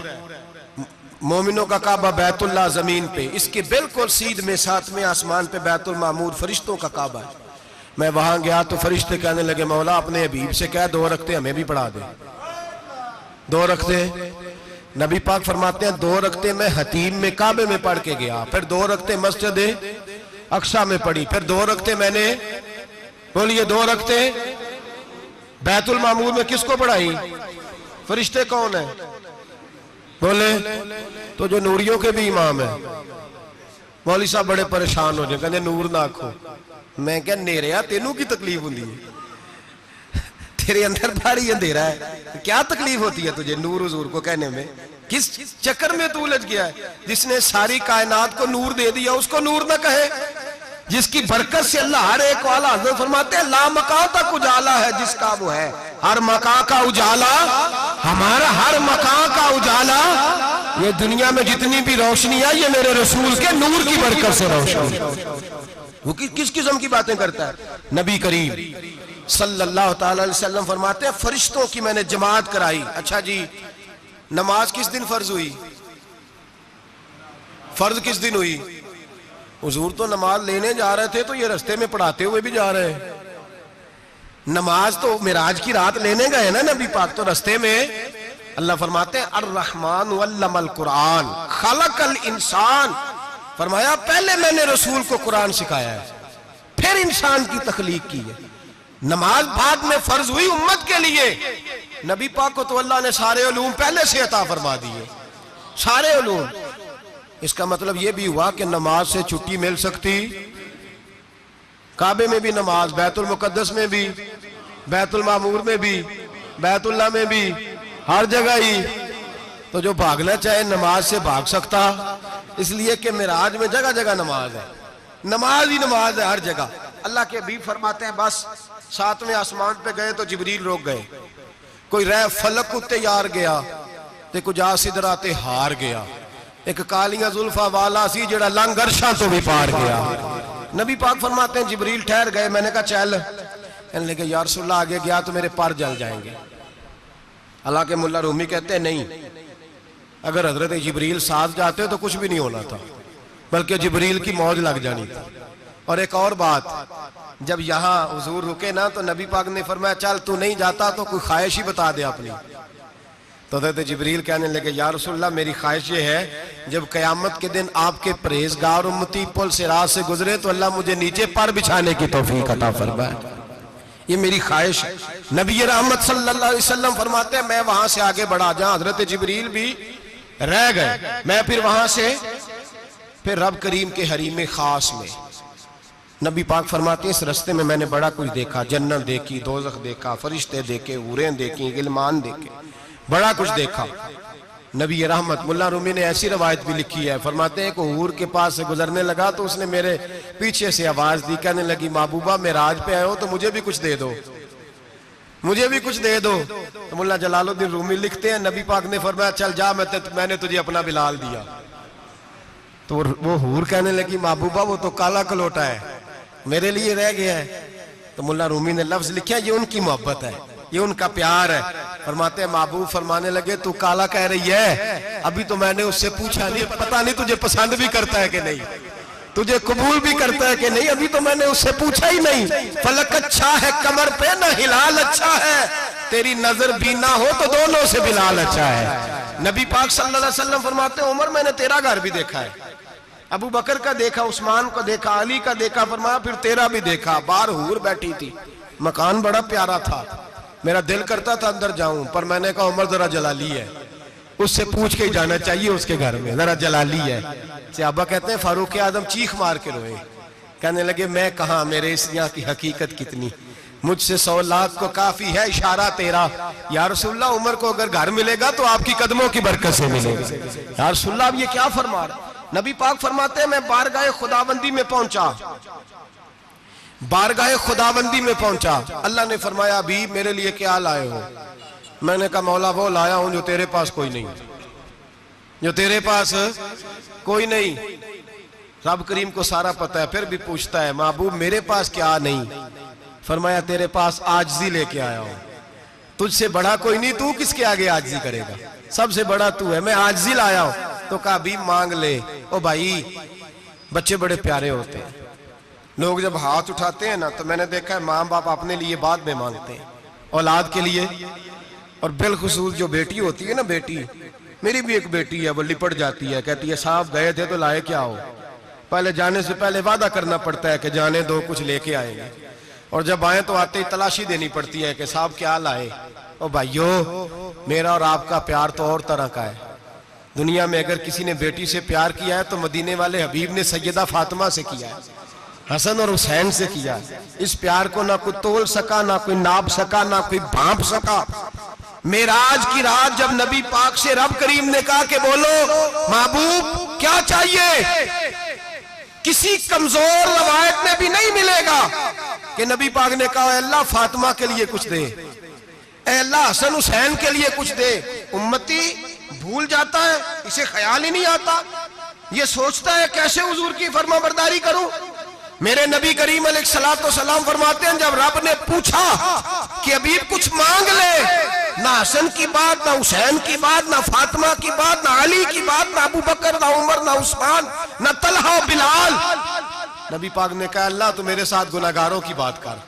[SPEAKER 1] मोमिनों का काबा बैतुल्लाह जमीन पे, इसके बिल्कुल सीध में सातवें आसमान पे बैतुल मामूर फरिश्तों का काबा है। मैं वहां गया तो फरिश्ते कहने लगे मौला अपने हबीब से कह 2 रखते हमें भी पढ़ा दे। 2 रखते नबी पाक फरमाते हैं 2 रखते मैं हतीम में काबे में पढ़ के गया, फिर 2 रखते मस्जिद अक्सा में पढ़ी, फिर 2 रखते मैंने, बोलिए 2 रखते बैतुल मामूर में किसको पढ़ाई? फरिश्ते कौन है? बोले तो जो नूरियों के भी इमाम है। मौली साहब बड़े परेशान हो जाए, कहते नूर ना आखो। मैं क्या नेरिया तेनू की तकलीफ होती है? तेरे अंदर भारी अंधेरा है, क्या तकलीफ होती है तुझे नूर हुजूर को कहने में? किस चक्कर में तू उलझ गया है? जिसने सारी कायनात को नूर दे दिया उसको नूर ना कहे? जिसकी बरकत से अल्लाह हर एक वाला, हज़रत फरमाते हैं ला मकां तक उजाला है जिसका वो है, हर मकां का उजाला हमारा, हर मकां का उजाला, ये दुनिया में जितनी भी रोशनी है ये मेरे रसूल के नूर की बरकत से रोशनी। वो किस किस्म की बातें करता है? नबी करीम सल्लल्लाहु अलैहि वसल्लम फरमाते हैं फरिश्तों की मैंने जमात कराई। अच्छा जी नमाज किस दिन फर्ज हुई? फर्ज किस दिन हुई? हुजूर तो नमाज लेने जा रहे थे तो ये रास्ते में पढ़ाते हुए भी जा रहे हैं। नमाज तो मिराज की रात लेने गए ना नबी पाक, तो रास्ते में अल्लाह फरमाते हैं अर्रहमान अल्लमल कुरान खलकल इंसान, फरमाया पहले मैंने रसूल को कुरान सिखाया है फिर इंसान की तख्लीक की है। नमाज बाद में फर्ज हुई उम्मत के लिए, नबी पाक को तो अल्लाह ने सारे उलूम पहले से अता फरमा दिए, सारे उलूम। इसका मतलब यह भी हुआ कि नमाज से छुट्टी मिल सकती, काबे में भी नमाज, बैतुल मुकद्दस में भी, बैतुल मामूर में भी, बैतुल्लाह में भी, हर जगह ही। तो जो भागना चाहे नमाज से भाग सकता, इसलिए कि मिराज में जगह जगह नमाज है, नमाज ही नमाज है हर जगह। अल्लाह के हबीब फरमाते हैं बस 7वें आसमान पे गए तो जिब्रील रोक गए, कोई रह फलक उत्ते यार गया ते कुछ आ सिदरा ते हार गया, एक कालियां जुल्फा वाला सी जेड़ा लंघ अरशां तो भी पार गया। नबी पाक फरमाते हैं जिब्रील ठहर गए, मैंने कहा चल, कहने लगे या रसूलल्लाह आगे गया तो मेरे पर जल जाएंगे। हालांकि मुल्ला रूमी कहते हैं नहीं, अगर हजरत जिब्रील साथ जाते तो कुछ भी नहीं होना था, बल्कि जिब्रील की मौज लग जानी थी। और एक और बात, जब यहाँ हुजूर रुके ना तो नबी पाक ने फरमाया चल तू नहीं जाता तो कोई ख्वाहिश ही बता दे अपनी। तो हज़रत जिब्रील कहने लगे या रसूलल्लाह मेरी ख्वाहिश ये है जब क़यामत के दिन आपके परहेज़गार उम्मती पुल से राह से गुजरे तो अल्लाह मुझे नीचे पर बिछाने की तौफीक अता फरमाए, ये मेरी ख्वाहिश है। नबी रहमत सल्लल्लाहु अलैहि वसल्लम फरमाते हैं मैं वहां से आगे बढ़ा, जहां हज़रत जिब्रील भी रह गए, मैं फिर वहां से फिर रब करीम के हरीम खास में। नबी पाक फरमाते हैं इस रास्ते में मैंने बड़ा कुछ देखा, जन्नत देखी, दोज़ख देखा, फरिश्ते देखे, हूरें देखी, गिलमान देखे, बड़ा कुछ देखा। नबी रहमत मुल्ला रूमी ने ऐसी रवायत भी लिखी है, फरमाते हैं कि हूर के पास से गुजरने लगा तो उसने मेरे पीछे से आवाज दी, कहने लगी महबूबा मेराज पे आए हो तो मुझे भी कुछ दे दो, मुझे भी कुछ दे दो। तो मुल्ला जलालुद्दीन रूमी लिखते हैं नबी पाक ने फरमाया चल जा मैंने तुझे अपना बिलाल दिया। तो वो हूर कहने लगी महबूबा वो तो काला कलोटा है, मेरे लिए रह गया है। तो मुल्ला रूमी ने लफ्ज लिखा ये उनकी मोहब्बत है, ये उनका प्यार है। फरमाते हैं महबूब फरमाने लगे तू काला कह रही है, अभी तो मैंने उससे पूछा नहीं, पता नहीं तुझे पसंद भी करता है कि नहीं, तुझे कबूल भी करता है कि नहीं, अभी तो मैंने उससे पूछा ही नहीं। फलक अच्छा है कमर पे ना हिलाल अच्छा है, तेरी नजर भी ना हो तो दोनों से बिलाल अच्छा है। नबी पाक सल्लल्लाहु अलैहि वसल्लम फरमाते हैं उमर मैंने तेरा घर भी देखा है, अबू बकर का देखा, उस्मान को देखा, अली का देखा, फरमाया फिर तेरा भी देखा। बाहर हूर बैठी थी, मकान बड़ा प्यारा था, मेरा दिल करता था अंदर जाऊं, पर मैंने कहा उमर जरा जलाली है, उससे पूछ के ही जाना चाहिए उसके घर में, जरा जलाली है। सहाबा कहते हैं फारूक आजम चीख मार के रोए, कहने लगे मैं कहा मेरे इस यहाँ की हकीकत कितनी, मुझसे 100 लाख को काफी है इशारा तेरा। या रसूलल्लाह उमर को अगर घर मिलेगा तो आपकी कदमों की बरकत से मिलेगा। या रसूलल्लाह अब ये क्या फरमा रहा। नबी पाक फरमाते हैं मैं बारगाह खुदाबंदी में पहुंचा, बारगाह खुदाबंदी में पहुंचा, अल्लाह ने फरमाया अभी मेरे लिए क्या लाए हो। मैंने कहा मौला वो लाया हूं जो तेरे पास कोई नहीं, जो तेरे पास कोई नहीं। रब करीम को सारा पता है, फिर भी पूछता है महबूब मेरे पास क्या नहीं। फरमाया तेरे पास आजिज़ी लेके आया हूं, तुझसे बड़ा कोई नहीं, तू किसके आगे आजिज़ी करेगा, सबसे बड़ा तू है, मैं आजिज़ी लाया हूं। तो कहा अभी मांग ले। ओ भाई बच्चे बड़े प्यारे होते हैं, लोग जब हाथ उठाते हैं ना तो मैंने देखा है माँ बाप अपने लिए बाद में मांगते हैं, औलाद के लिए। और बिलखुसूस जो बेटी होती है ना, बेटी मेरी भी एक बेटी है, वो लिपट जाती है, कहती है साहब गए थे तो लाए क्या हो। पहले जाने से पहले वादा करना पड़ता है कि जाने दो कुछ लेके आएंगे, और जब आए तो आते ही तलाशी देनी पड़ती है कि साहब क्या लाए। ओ भाइयों मेरा और आपका प्यार तो और तरह का है। दुनिया में अगर किसी ने बेटी से प्यार किया है तो मदीने वाले हबीब ने सैयदा फातिमा से किया है, हसन और हुसैन से किया। इस प्यार को ना कोई तोल सका, ना कोई नाप सका, ना कोई भांप सका। मेराज की रात जब नबी पाक से रब करीम ने कहा कि बोलो महबूब क्या चाहिए, किसी कमजोर रवायत में भी नहीं मिलेगा कि नबी पाक ने कहा अल्लाह फातिमा के लिए कुछ दे, अल्लाह हसन हुसैन के लिए कुछ दे। उम्मती भूल जाता है, इसे ख्याल ही नहीं आता, ये सोचता है कैसे हुजूर की फरमाबरदारी करूं। मेरे नबी करीम अलैहिस्सलाम फरमाते हैं जब रब ने पूछा कि अभी कुछ मांग ले, ना हसन की बात, ना हुसैन की बात, ना फातिमा की बात, ना अली की बात, ना अबू बकर, ना उमर, ना उस्मान, ना तलहा बिलाल। नबी पाक ने कहा अल्लाह तू मेरे साथ गुनाहगारों की बात कर,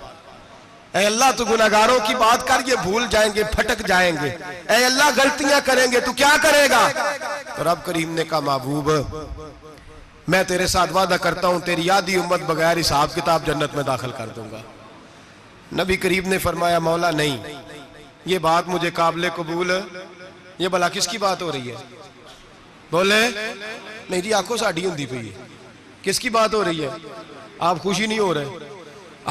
[SPEAKER 1] ऐ अल्लाह तू गुनाहगारों की बात कर, ये भूल जाएंगे, भटक जाएंगे, ऐ अल्लाह गलतियां करेंगे, तू क्या करेगा। तो रब करीम ने कहा महबूब मैं तेरे साथ वादा करता हूं तेरी आधी उम्मत बगैर हिसाब किताब जन्नत में दाखिल कर दूंगा। नबी करीम ने फरमाया मौला नहीं, ये बात मुझे काबिल कबूल, ये भला किसकी बात हो रही है। बोले मेरी आंखों साड़ी होंदी पई है, किसकी बात हो रही है। आप खुशी नहीं हो रहे,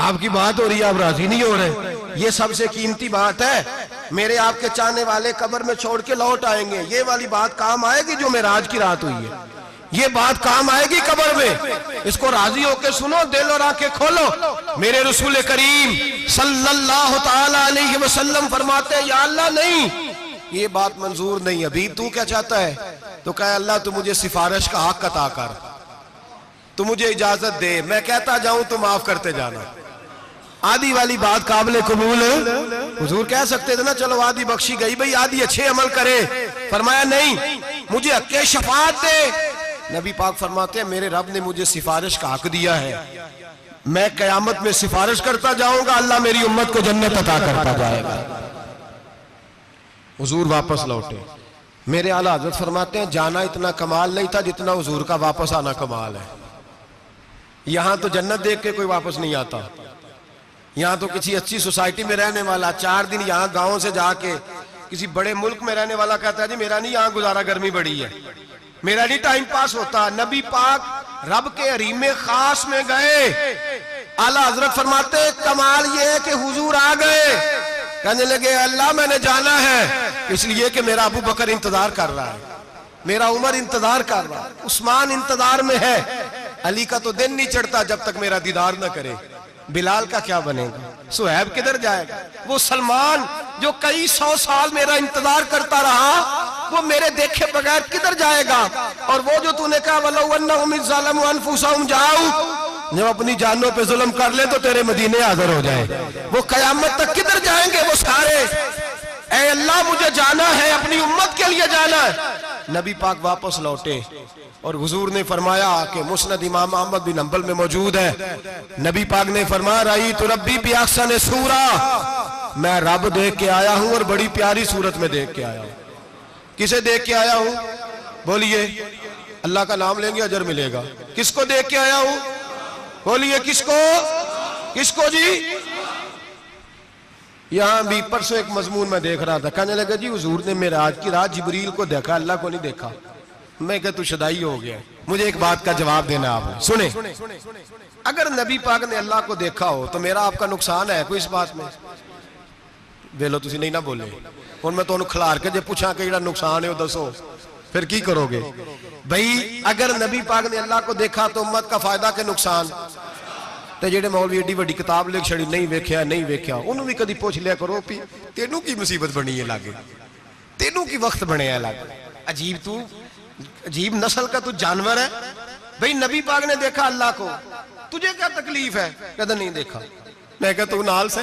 [SPEAKER 1] आपकी बात हो रही है, आप राजी नहीं हो रहे। ये सबसे कीमती बात है, मेरे आपके चाहने वाले कब्र में छोड़ के लौट आएंगे, ये वाली बात काम आएगी जो मेराज की रात हुई है, ये बात काम आएगी कब्र में। इसको राजी होकर सुनो, दिल और आंखें खोलो। मेरे रसूल करीम सल्लल्लाहु ताला अलैहि वसल्लम फरमाते हैं या अल्लाह नहीं, ये बात मंजूर नहीं। अभी तू क्या चाहता है। तो कहे अल्लाह तू मुझे सिफारिश का हक अता कर, तू मुझे इजाजत दे, मैं कहता जाऊं तो माफ करते जाना। आधी वाली बात काबिल कबूल हुजूर कह सकते थे ना, चलो आधी बख्शी गई भाई, आधी अच्छे अमल करे। फरमाया नहीं, मुझे हक़ शफाअत दे। नबी पाक फरमाते हैं मेरे रब ने मुझे सिफारिश का हक दिया है, मैं कयामत में सिफारिश करता जाऊंगा, अल्लाह मेरी उम्मत को जन्नत अता करता जाएगा। हुजूर वापस लौटे। मेरे आला हज़रत फरमाते हैं जाना इतना कमाल नहीं था जितना हुजूर का वापस आना कमाल है। यहां तो जन्नत देख के कोई वापस नहीं आता। यहां तो किसी अच्छी सोसाइटी में रहने वाला 4 दिन यहां गांव से जाके किसी बड़े मुल्क में रहने वाला कहता है जी मेरा नहीं यहां गुजारा, गर्मी बड़ी है, मेरा नहीं टाइम पास होता। नबी पाक रब के हरीम खास में गए। आला हजरत फरमाते कमाल ये है कि हुजूर आ गए। कहने लगे अल्लाह मैंने जाना है इसलिए कि मेरा अबू बकर इंतजार कर रहा है, मेरा उमर इंतजार कर रहा है, उस्मान इंतजार में है। अली का तो दिन नहीं चढ़ता जब तक मेरा दीदार न करे। बिलाल का क्या बनेगा? सुहैब किधर जाएगा? वो सलमान जो कई 100 साल मेरा इंतजार करता रहा वो मेरे देखे बगैर किधर जाएगा? और वो जो तूने कहा वलौ अन्नहुम इज़्ज़लमू अनफुसहुम जाऊ, जब अपनी जानों पे जुल्म कर ले तो तेरे मदीने हाजिर हो जाए, वो कयामत तक किधर जाएंगे वो सारे? ऐ अल्लाह मुझे जाना है, अपनी उम्मत के लिए जाना है। नबी पाक वापस लौटे और हुजूर ने फरमाया कि मुस्नद इमाम अहमद बिन हंबल में मौजूद है, नबी पाक ने फरमाया रही तो रब्बी भी अहसन सूरा, मैं रब देख के आया हूं और बड़ी प्यारी सूरत में देख के आया हूं। किसे देख के आया हूं? बोलिए। अल्लाह का नाम लेंगे अजर मिलेगा। किसको देख के आया हूं? बोलिए किसको? किसको जी? यहां भी परसों एक मजमून में देख रहा था, कहने लगा जी हुजूर ने मेराज की रात जिब्रील को देखा, अल्लाह को नहीं देखा। मैं कह तू शदाई हो गया। मुझे एक बात का जवाब देना आपने। सुने, अगर नबी पाक ने अल्लाह को देखा हो तो मेरा आपका नुकसान है कोई इस बात में? वेलो तुसी नहीं ना बोले हुण मैं तुहानू खिलार के जे पूछा कि जेड़ा नुकसान है वो दसो, फिर की करोगे? भाई अगर नबी पाक ने अल्लाह को देखा तो उम्मत का फायदा के नुकसान? ते जेड़े मौलवी एडी वड्डी किताब लिख छड़ी नहीं वेख्या नहीं वेख्या, उन्होंने भी कदी पूछ लिया करो भी तेनू की मुसीबत बनी है लागे, तेनू की वक्त बने है लागे। अजीब तू अजीब नस्ल का तू जानवर है। भाई नबी पाक ने देखा अल्लाह को, तुझे क्या तकलीफ है? कहता नहीं देखा। मैं कहा तू नाल से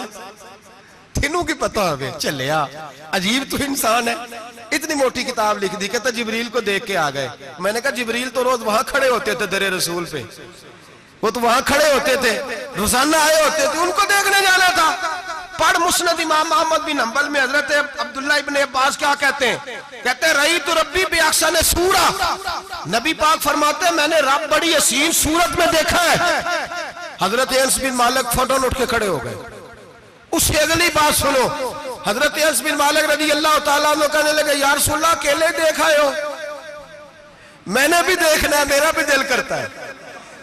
[SPEAKER 1] तेनू की पता है चलिया। अजीब तू इंसान है। इतनी मोटी किताब लिख दी, कहता जिब्रील को देख के आ गए। मैंने कहा जिब्रील तो रोज वहां खड़े होते थे दरे रसूल पे, वो तो वहां खड़े होते थे, रोजाना आए होते थे, उनको देखने जाना था। पढ़ मुस्नद इमाम अहमद बिन हंबल में हजरत अब्दुल्लाह इब्ने अब्बास क्या कहते हैं? कहते हैं रही तो रब्बी भी अहसन सूरा, नबी पाक फरमाते हैं मैंने रब बड़ी हसीन सूरत में देखा है। हजरत अनस बिन मालिक फौरन उठ के खड़े हो गए। उससे अगली बात सुनो, हजरत अनस बिन मालिक रजी अल्लाह तआला अन्हु कहने लगे या रसूलल्लाह अकेले देखा हो? मैंने भी देखना है, मेरा भी दिल करता है।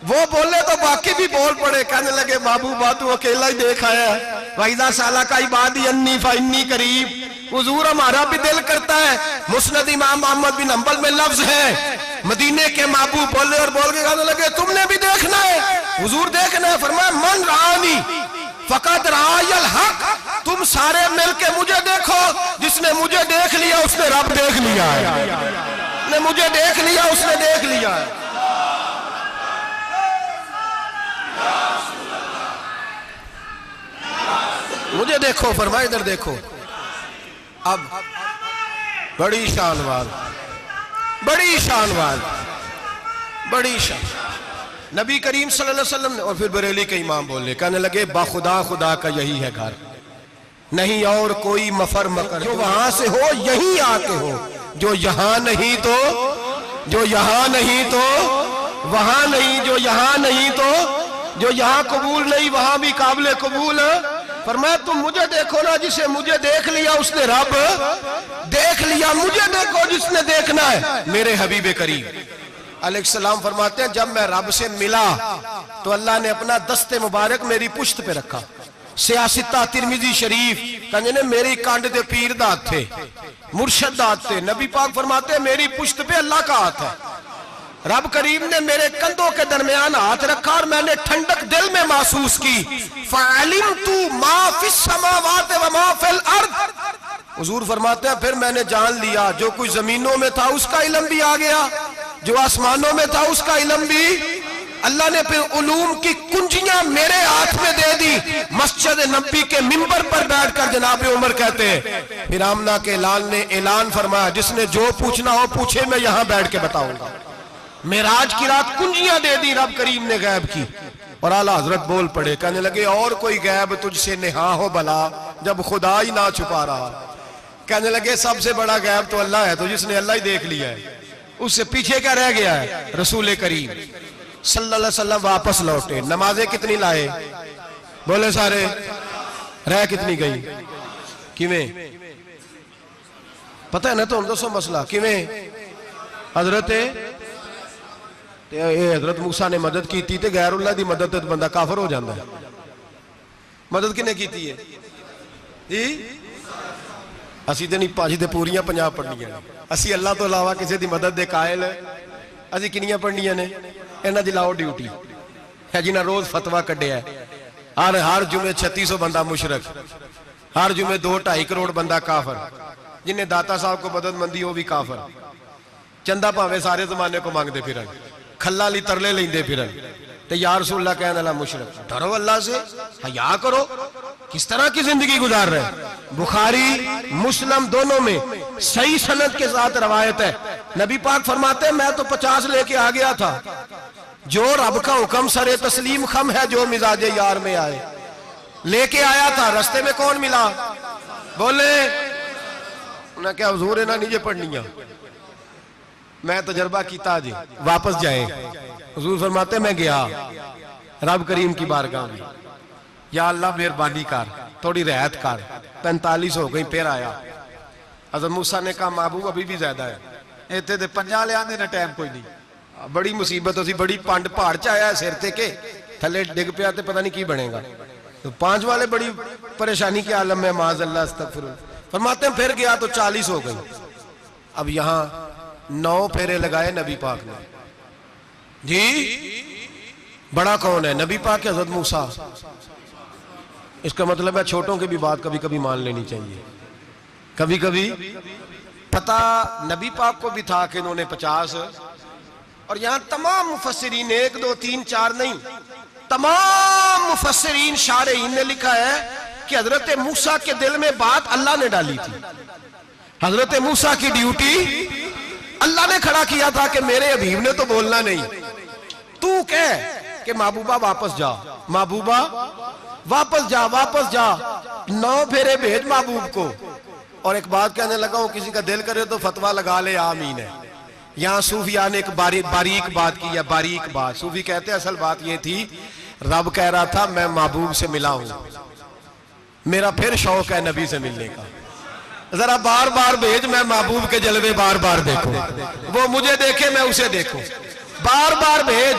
[SPEAKER 1] वो बोले तो बाकी भी बोल पड़े, कहने लगे महबूबा तू अकेला ही देख आया है। वाइदा साला का इबादी अन्नी फन्नी करीब, हुजूर हमारा भी दिल करता है। मुस्नद इमाम अहमद बिन हंबल में लफ्ज है मदीने के महबूब बोले और बोल के कहने लगे तुमने भी देखना है? हुजूर देखना है। फरमाया मन रानी फकत रायल हक, तुम सारे मिलके मुझे देखो, जिसने मुझे देख लिया उसने रब देख लिया है, ने मुझे देख लिया उसने देख लिया है। मुझे देखो, फरमाया इधर देखो। अब बड़ी शानवार, बड़ी शानवार, बड़ी शान नबी करीम सल्लल्लाहु अलैहि वसल्लम ने। और फिर बरेली के इमाम बोले, कहने लगे बाखुदा खुदा का यही है घर, नहीं और कोई मफर मकर, जो वहां से हो यही आके हो, जो यहां नहीं तो, जो यहां नहीं तो वहां नहीं, जो यहां नहीं तो, जो यहां कबूल नहीं वहां भी काबिल कबूल। फरमाया तुम मुझे देखो ना, जिसे मुझे देख लिया उसने रब देख लिया, मुझे देखो जिसने देखना है मेरे हबीब करीम अलैहिस्सलाम। फरमाते हैं जब मैं रब से मिला तो अल्लाह ने अपना दस्ते मुबारक मेरी पुश्त पे रखा। सियासिता तिरमिजी शरीफ कहने ने मेरी कांड दे पीर दा हाथ थे, मुर्शद दा हाथ थे। नबी पाक फरमाते हैं मेरी पुश्त पे अल्लाह का हाथ है। रब करीम ने मेरे कंधों के दरमियान हाथ रखा और मैंने ठंडक दिल में महसूस की। फ़अलिमतु मा फिस समावाति व मा फिल अर्द, हुजूर फरमाते हैं फिर मैंने जान लिया जो कुछ जमीनों में था उसका इल्म भी आ गया, जो आसमानों में था उसका इल्म भी। अल्लाह ने फिर उलूम की कुंजियां मेरे हाथ में दे दी। मस्जिद नबी के मिंबर पर बैठकर जनाब उमर कहते हैं फिर आमना के लाल ने ऐलान फरमाया जिसने जो पूछना हो पूछे, मैं यहां बैठ के बताऊंगा। मेराज की रात कुंजियां दे दी रब करीम ने गैब की। और आला हजरत बोल पड़े, कहने लगे और कोई गैब तुझसे नेहा हो भला जब खुदा ही ना छुपा रहा। कहने लगे सबसे बड़ा गैब तो अल्लाह है, तो जिसने अल्लाह ही देख लिया है उससे पीछे क्या रह गया है। रसूल करीम सल्लल्लाहु अलैहि वसल्लम वापस लौटे, नमाजें कितनी लाए बोले सारे, रह कितनी गई, किवें पता है ना, तो हम दसो मसला किवें। हजरत मूसा ने मदद की थी, गैरुल्लाह दी मदद तो बंदा काफर हो जाता है। मदद किने की है जी, असी तो नहीं भाजी तो पूरियां 50 पढ़नियां, असी अल्लाह तो इलावा किसी की मदद के कायल असी किनियां पढ़नियां ने। इन्हां दी लाओ ड्यूटी है जिन्हें रोज फतवा कढ़िया, हर जुमे 3600 बंदा मुशरक, हर जुमे 2-2.5 करोड़ बंदा काफर, जिन्हें दाता साहब को मदद मंदी वो भी काफर, चंदा भावे सारे जमाने को मांगते फिरन, खल्ला ली तरले लेंदे फिरन, ते या रसूल अल्लाह कहने वाला मुशरक। डरो अल्लाह से, हया करो, किस तरह की जिंदगी गुजार रहे। बुखारी मुस्लिम दोनों में सही सनद के साथ रवायत है, नबी पाक फरमाते हैं मैं तो 50 लेके आ गया था, जो रब का हुक्म सरे तस्लीम खम है, जो मिजाजे यार में आए लेके आया था। रस्ते में कौन मिला, बोले ना क्या हुजूर है ना नीचे पढ़निया, मैं तजर्बा किया जी, वापस जाए। हुजूर फरमाते मैं गया रब करीम की बारगाह में, या अल्लाह मेहरबानी कर, थोड़ी रियायत कर, 45 हो गई, फिर आया। हज़रत मूसा ने कहा महबूब अभी भी ज्यादा है, इतने तो 50 ले आने टाइम कोई नहीं, बड़ी मुसीबत होती, बड़ी पंड पहाड़ च आया सिर ते के थले डिग पिया तो पता नहीं की बनेगा, तो 5 वाले बड़ी परेशानी के आलम में माज अल्लाह अस्तगफिरुल्लाह। फरमाते हैं फिर गया तो 40 हो गई। अब यहां 9 फेरे लगाए नबी पाक ने जी। बड़ा कौन है, नबी पाक हज़रत मूसा। इसका मतलब है छोटों की भी बात कभी कभी मान लेनी चाहिए। कभी कभी पता नबी पाक को भी था कि इन्होंने 50, और यहां तमाम मुफस्सिरीन 1 2 3 4 नहीं, तमाम मुफस्सिरीन शारहीन ने लिखा है कि हजरत मूसा के दिल में बात अल्लाह ने डाली थी। हजरत मूसा की ड्यूटी अल्लाह ने खड़ा किया था कि मेरे हबीब ने तो बोलना नहीं, तू कह कि महबूबा वापस जा, महबूबा वापस जा, वापस जा, 9 फेरे भेज महबूब को। और एक बात कहने लगा हूं, किसी का दिल करे तो फतवा लगा ले, आमीन है। यहां सूफिया ने एक बारीक बात की है, बारीक बात। सूफी कहते हैं असल बात यह थी, रब कह रहा था मैं महबूब से मिला हूं, मेरा फिर शौक है नबी से मिलने का, जरा बार बार भेज, मैं महबूब के जलवे बार बार देखूं, वो मुझे देखे मैं उसे देखूं, बार बार भेज।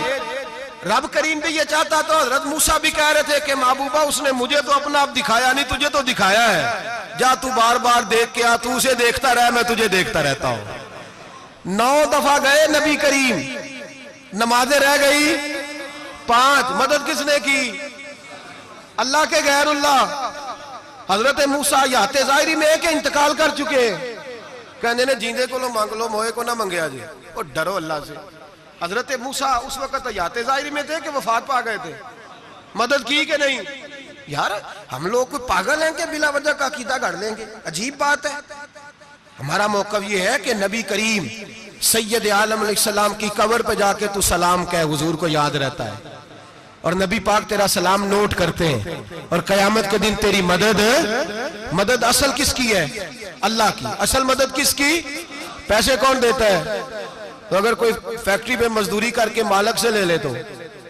[SPEAKER 1] रब करीम भी ये चाहता, तो हजरत मूसा भी कह रहे थे कि महबूबा उसने मुझे तो अपना आप दिखाया नहीं, तुझे तो दिखाया है, जा तू बार बार देख के आ, तू उसे देखता रह, मैं तुझे देखता रहता हूं। 9 दफा गए नबी करीम, नमाजें रह गई 5। मदद किसने की, अल्लाह के गैरुल्लाह। हजरत मूसा याते जाहिरी में के इंतकाल कर चुके, कहने ने जींदे को लो मांग लो, मोए को ना मंगया जी, और डरो अल्लाह से। हजरत मूसा उस वक्त याते जाहिरी में थे कि वफात पा गए थे, मदद की कि नहीं। यार हम लोग कोई पागल हैं कि बिला वजह का अकीदा गढ़ लेंगे, अजीब बात है। हमारा मौक़िफ़ ये है कि नबी करीम सैयद आलम अलैहिस्सलाम की कब्र पे जाके तू सलाम कह, हुजूर को याद रहता है, और नबी पाक तेरा सलाम नोट करते हैं, और कयामत के दिन तेरी मदद असल किसकी है, अल्लाह की। असल मदद किसकी, पैसे कौन देता है, तो अगर कोई फैक्ट्री पे मजदूरी करके मालक से ले ले तो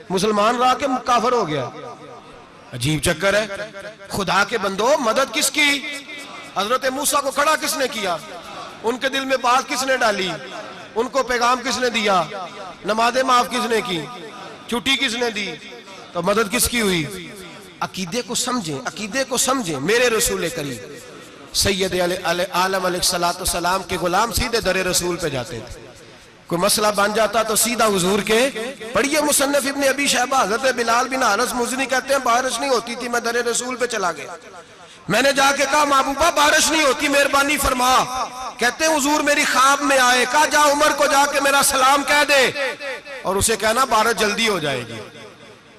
[SPEAKER 1] मुसलमान रहा के काफिर हो गया, अजीब चक्कर है। खुदा के बंदो मदद किसकी, हजरत मूसा को खड़ा किसने किया, उनके दिल में बात किसने डाली, उनको पैगाम किसने दिया, नमाजें माफ किसने की, छुट्टी किसने दी, तो मदद किसकी हुई। अकीदे को समझें, अकीदे को समझें। मेरे रसूल करीम सैयद आलम अलैहिस्सलाम के गुलाम सीधे दरे रसूल पे जाते थे, कोई मसला बन जाता तो सीधा हुजूर के। पढ़िए मुसन्नफ इब्ने अबी शैबा, हज़रत बिलाल बिन हारिस मुज़नी कहते हैं बारिश नहीं होती थी, मैं दरे रसूल पे चला गया, मैंने जाके कहा महबूबा बारिश नहीं होती, मेहरबानी फरमा। कहते हैं हुजूर मेरी ख्वाब में आए, कहा जा उमर को जाके मेरा सलाम कह दे और उसे कहना बारिश जल्दी हो जाएगी।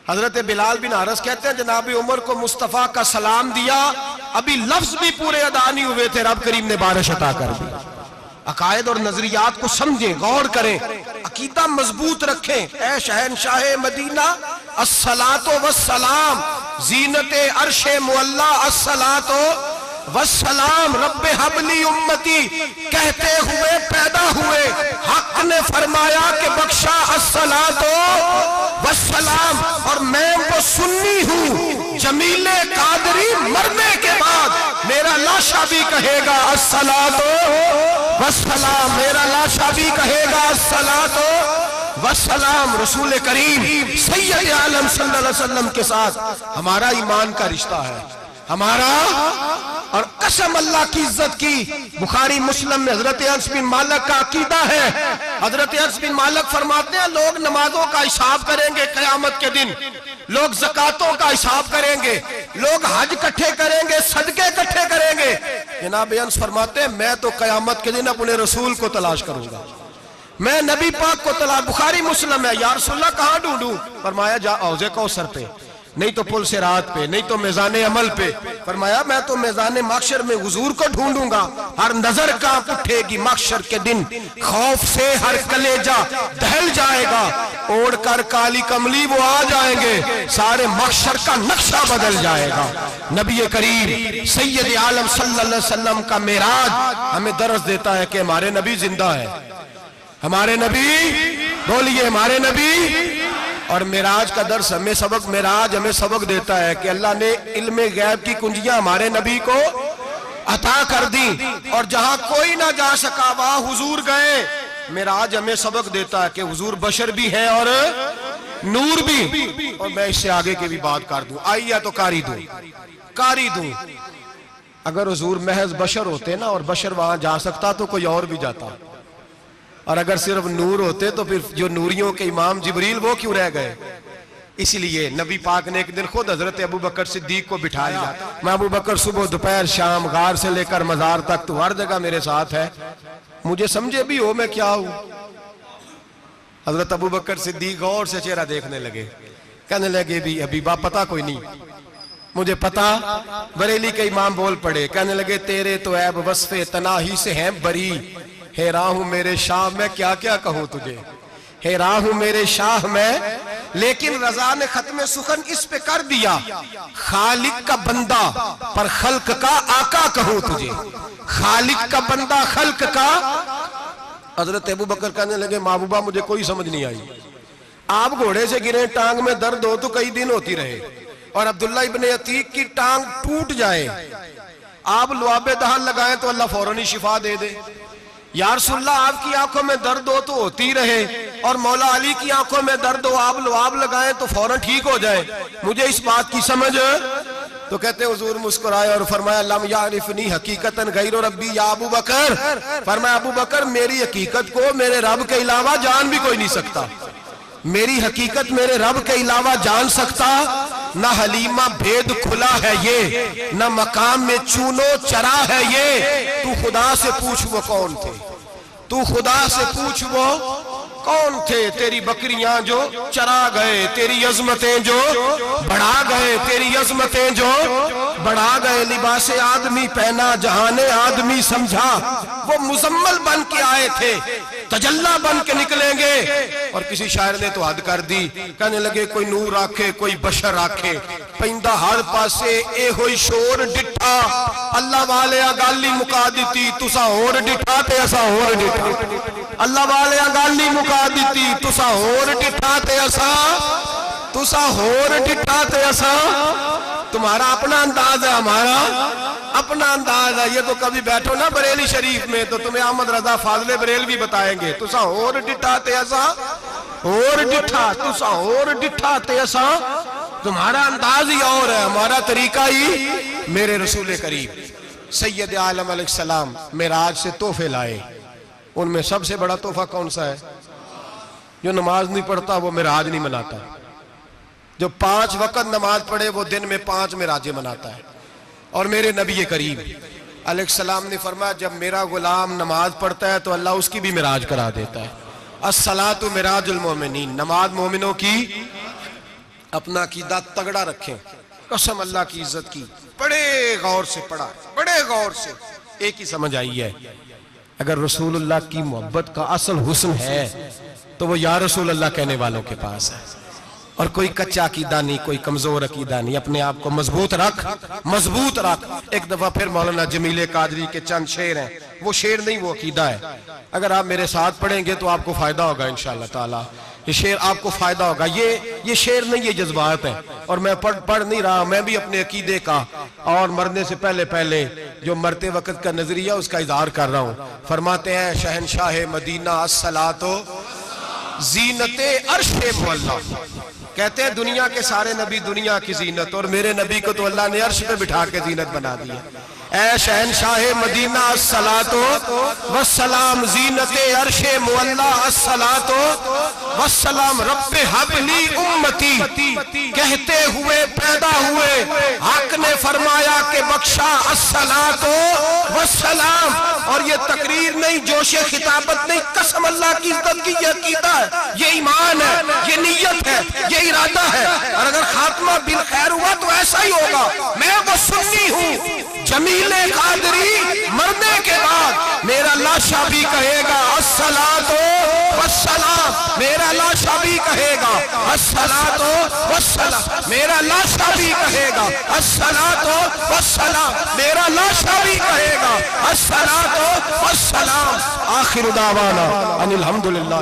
[SPEAKER 1] हजरत बिलाल बिन हारिस कहते हैं जनाब उमर को मुस्तफा का सलाम दिया, अभी लफ्ज भी पूरे अदा नहीं हुए थे, रब करीम ने बारिश अता कर दी। अकायद और नजरियात को समझें, गौर करें, अकीदा मजबूत रखें। ऐ शहनशाह मदीना अस्सलातो वस्सलाम जीनते अर्शे मुअल्ला अस्सलातो वस्सलाम रब्बे हबली उम्मती कहते हुए पैदा हुए हक ने फरमाया कि बख्शा अस्सलातो वस्सलाम। और मैं वो सुन्नी हूँ जमीले कादरी मरने के बाद मेरा लाशा भी कहेगा अस्सलातो वस्सलाम, मेरा लाशा भी कहेगा अस्सलातो वस्सलाम। रसूल करीम सैयद आलम सल्लल्लाहु अलैहि वसल्लम के साथ हमारा ईमान का रिश्ता है हमारा। और कसम अल्लाह की इज्जत की, बुखारी मुस्लिम में हजरत अनस बिन मालिक का अकीदा है। हजरत अनस बिन मालिक फरमाते हैं लोग नमाजों का हिसाब करेंगे क़यामत के दिन, लोग ज़कातों का हिसाब करेंगे, लोग हज इकट्ठे करेंगे, सदके इकट्ठे करेंगे। जनाब अनस फरमाते हैं मैं तो क़यामत के दिन अपने रसूल को तलाश करूंगा, मैं नबी पाक को तलाश। बुखारी मुस्लिम है। या रसूलल्लाह कहाँ ढूंढूं? फरमाया जा औज़े कौसर पे, नहीं तो पुल से रात पे, नहीं तो मैज़ाने अमल पे। फरमाया मैं तो मैज़ाने माशर में हुजूर को ढूंढूंगा। हर नजर कांप उठेगी माशर के दिन, खौफ से हर कलेजा दहल जाएगा, ओढ़ कर काली कमली वो आ जाएंगे, सारे माशर का नक्शा बदल जाएगा। नबी करीम सैयद आलम सल्लल्लाहु अलैहि वसल्लम का मेराज हमें दर्स देता है कि हमारे नबी जिंदा है, हमारे नबी, बोलिए हमारे नबी। और मेराज का दर्स हमें सबक, मेराज हमें सबक देता है कि अल्लाह ने इल्मे गैब की कुंजियां हमारे नबी को अता कर दी और जहां कोई ना जा सका वहां हुजूर गए। मेराज हमें सबक देता है कि हुजूर बशर भी है और नूर भी। और मैं इससे आगे की भी बात कर दूं, आई या तो कारी दूं। अगर हुजूर महज बशर होते ना और बशर वहां जा सकता तो कोई और भी जाता, और अगर सिर्फ नूर होते तो फिर जो नूरियों के इमाम जिब्रील वो क्यों रह गए? इसलिए नबी पाक ने एक दिन खुद हजरत अबू बकर सिद्दीक को बिठाया। मैं अबू बकर सुबह दोपहर शाम गार से लेकर मजार तक तो हर जगह मेरे साथ है, मुझे समझे भी हो मैं क्या हूं। हजरत अबू बकर सिद्दीक गौर से चेहरा देखने लगे, कहने लगे भी हबीबा पता कोई नहीं, मुझे पता। बरेली के इमाम बोल पड़े, कहने लगे तेरे तो ऐब वस्फे तनाही से हैं बरी, हैरान हूं मेरे शाह मैं क्या क्या कहूं तुझे, हैरान हूं मेरे शाह मैं। लेकिन रजा ने खत्म सुखन इस पे कर दिया, खालिक का बंदा पर खल्क का आका कहूं तुझे, खालिक का बंदा खल्क का। हजरत अबू बकर कहने लगे महबूबा मुझे कोई समझ नहीं आई, आप घोड़े से गिरे टांग में दर्द हो तो कई दिन होती रहे, और अब्दुल्ला इब्ने अतीक की टांग टूट जाए, आप लुआबे दहन लगाएं तो अल्लाह फौरन ही शिफा दे दे। या रसूलल्लाह आपकी आंखों में दर्द हो तो होती रहे, और मौला अली की आंखों में दर्द हो आप लुआब लगाएं तो फौरन ठीक हो जाए, मुझे इस बात की समझ। तो कहते हुजूर मुस्कुराए और फरमाया लम यारिफनी हकीकतन गैर रब्बी या अबू बकर। फरमाया अबू बकर मेरी हकीकत को मेरे रब के अलावा जान भी कोई नहीं सकता, मेरी हकीकत मेरे रब के अलावा जान सकता। ना हलीमा भेद खुला है ये, ना मकाम में चूनो चरा है ये। तू खुदा से पूछ वो कौन थे, तू खुदा से पूछ वो कौन थे। तेरी बकरियां जो चरा गए, तेरी अजमतें जो बढ़ा गए, तेरी अजमतें जो बढ़ा गए। लिबासे आदमी पहना जहाने आदमी समझा, वो मुजम्मल बन के आए थे तजल्ला बन के निकलेंगे। और किसी शायर ने तो हद कर दी, कहने लगे कोई नूर आखे कोई बशर आखे, पैंदा हर पासे ए होई शोर डिठा, अल्लाह वाले गाली मुका दी तुसा होर डिठा ते असा होर डिठा, अल्लाह वाले गाली मुका दी तुसा होर डिठा ते असा, तुसा होर डिठा ते असा। तुम्हारा अपना अंदाज है, हमारा अपना अंदाज है। ये तो कभी बैठो ना बरेली शरीफ में तो तुम्हें अहमद रजा फाजले बरेल भी बताएंगे, तुसा होर डिठा ते असा होर डिठा, तुसा होर डिठा ते असा। तुम्हारा अंदाज ही और है, हमारा तरीका ही। मेरे रसूल करीम सैयद आलम अलैहिस्सलाम मेराज से तोहफे लाए, उनमें सबसे बड़ा तोहफा कौन सा है? जो नमाज नहीं पढ़ता वो मेराज नहीं मनाता, जो 5 वक्त नमाज पढ़े वो दिन में 5 मेराजे मनाता है। और मेरे नबी करीम अलैहिस्सलाम ने फरमाया जब मेरा गुलाम नमाज पढ़ता है तो अल्लाह उसकी भी मेराज करा देता है। अस्सलातु मिराजुल मोमिनीन, नमाज मोमिनों की। अपना कीदा तगड़ा रखें, कसम अल्लाह की इज्जत की। बड़े गौर से पढ़ा, बड़े गौर से। एक ही समझ आई है, अगर रसूलुल्लाह की मोहब्बत का असल हुस्न है तो वो या रसूल अल्लाह कहने वालों के पास है। और कोई कच्चा अकीदा नहीं, कोई कमजोर अकीदा नहीं। अपने आप को मजबूत रख, मजबूत रख। एक दफा फिर मौलाना जमील कादरी के चंद शेर हैं, वो शेर नहीं वो अकीदा है। अगर आप मेरे साथ पढ़ेंगे तो आपको फायदा होगा इंशाअल्लाह ताला। ये शेर आपको फायदा होगा। ये शेर नहीं, ये जज्बात है। और मैं पढ़ नहीं रहा, मैं भी अपने अकीदे का और मरने से पहले पहले जो मरते वक्त का नजरिया उसका इजहार कर रहा हूँ। फरमाते हैं शहनशाह मदीना अस्सलातो जीनते अर्शे मुअल्ला, कहते हैं दुनिया के सारे नबी दुनिया की जीनत, और मेरे नबी को तो अल्लाह ने अर्श पे बिठा के जीनत बना दिया। ऐ शहनशाह मदीना अस्सलातो वस्सलाम जीनते अर्शे मुअल्ला अस्सलातो वस्सलाम रब्बे हबली उम्मती, कहते हुए पैदा हुए हक ने फरमाया कि बख्शा अस्सलातो वस्सलाम। और ये तकरीर नहीं, जोशे खिताबत नहीं, कसम अल्लाह की इज्जत की, ये अकीदा है, ये ईमान है, ये नीयत है, ये इरादा है। और अगर खात्मा बिल खैर हुआ तो ऐसा ही होगा। मैं वो सुन्नी हूँ, जमीले कादरी मरने के बाद मेरा लाशा भी कहेगा अस्सलातो वस्सलाम, मेरा लाशा भी कहेगा अस्सलातो वस्सलाम, मेरा लाशा भी कहेगा अस्सलातो वस्सलाम, मेरा लाशा भी कहेगा अस्सलातो वस्सलाम। आखिर दावाना अनिल हम्दुलिल्लाह।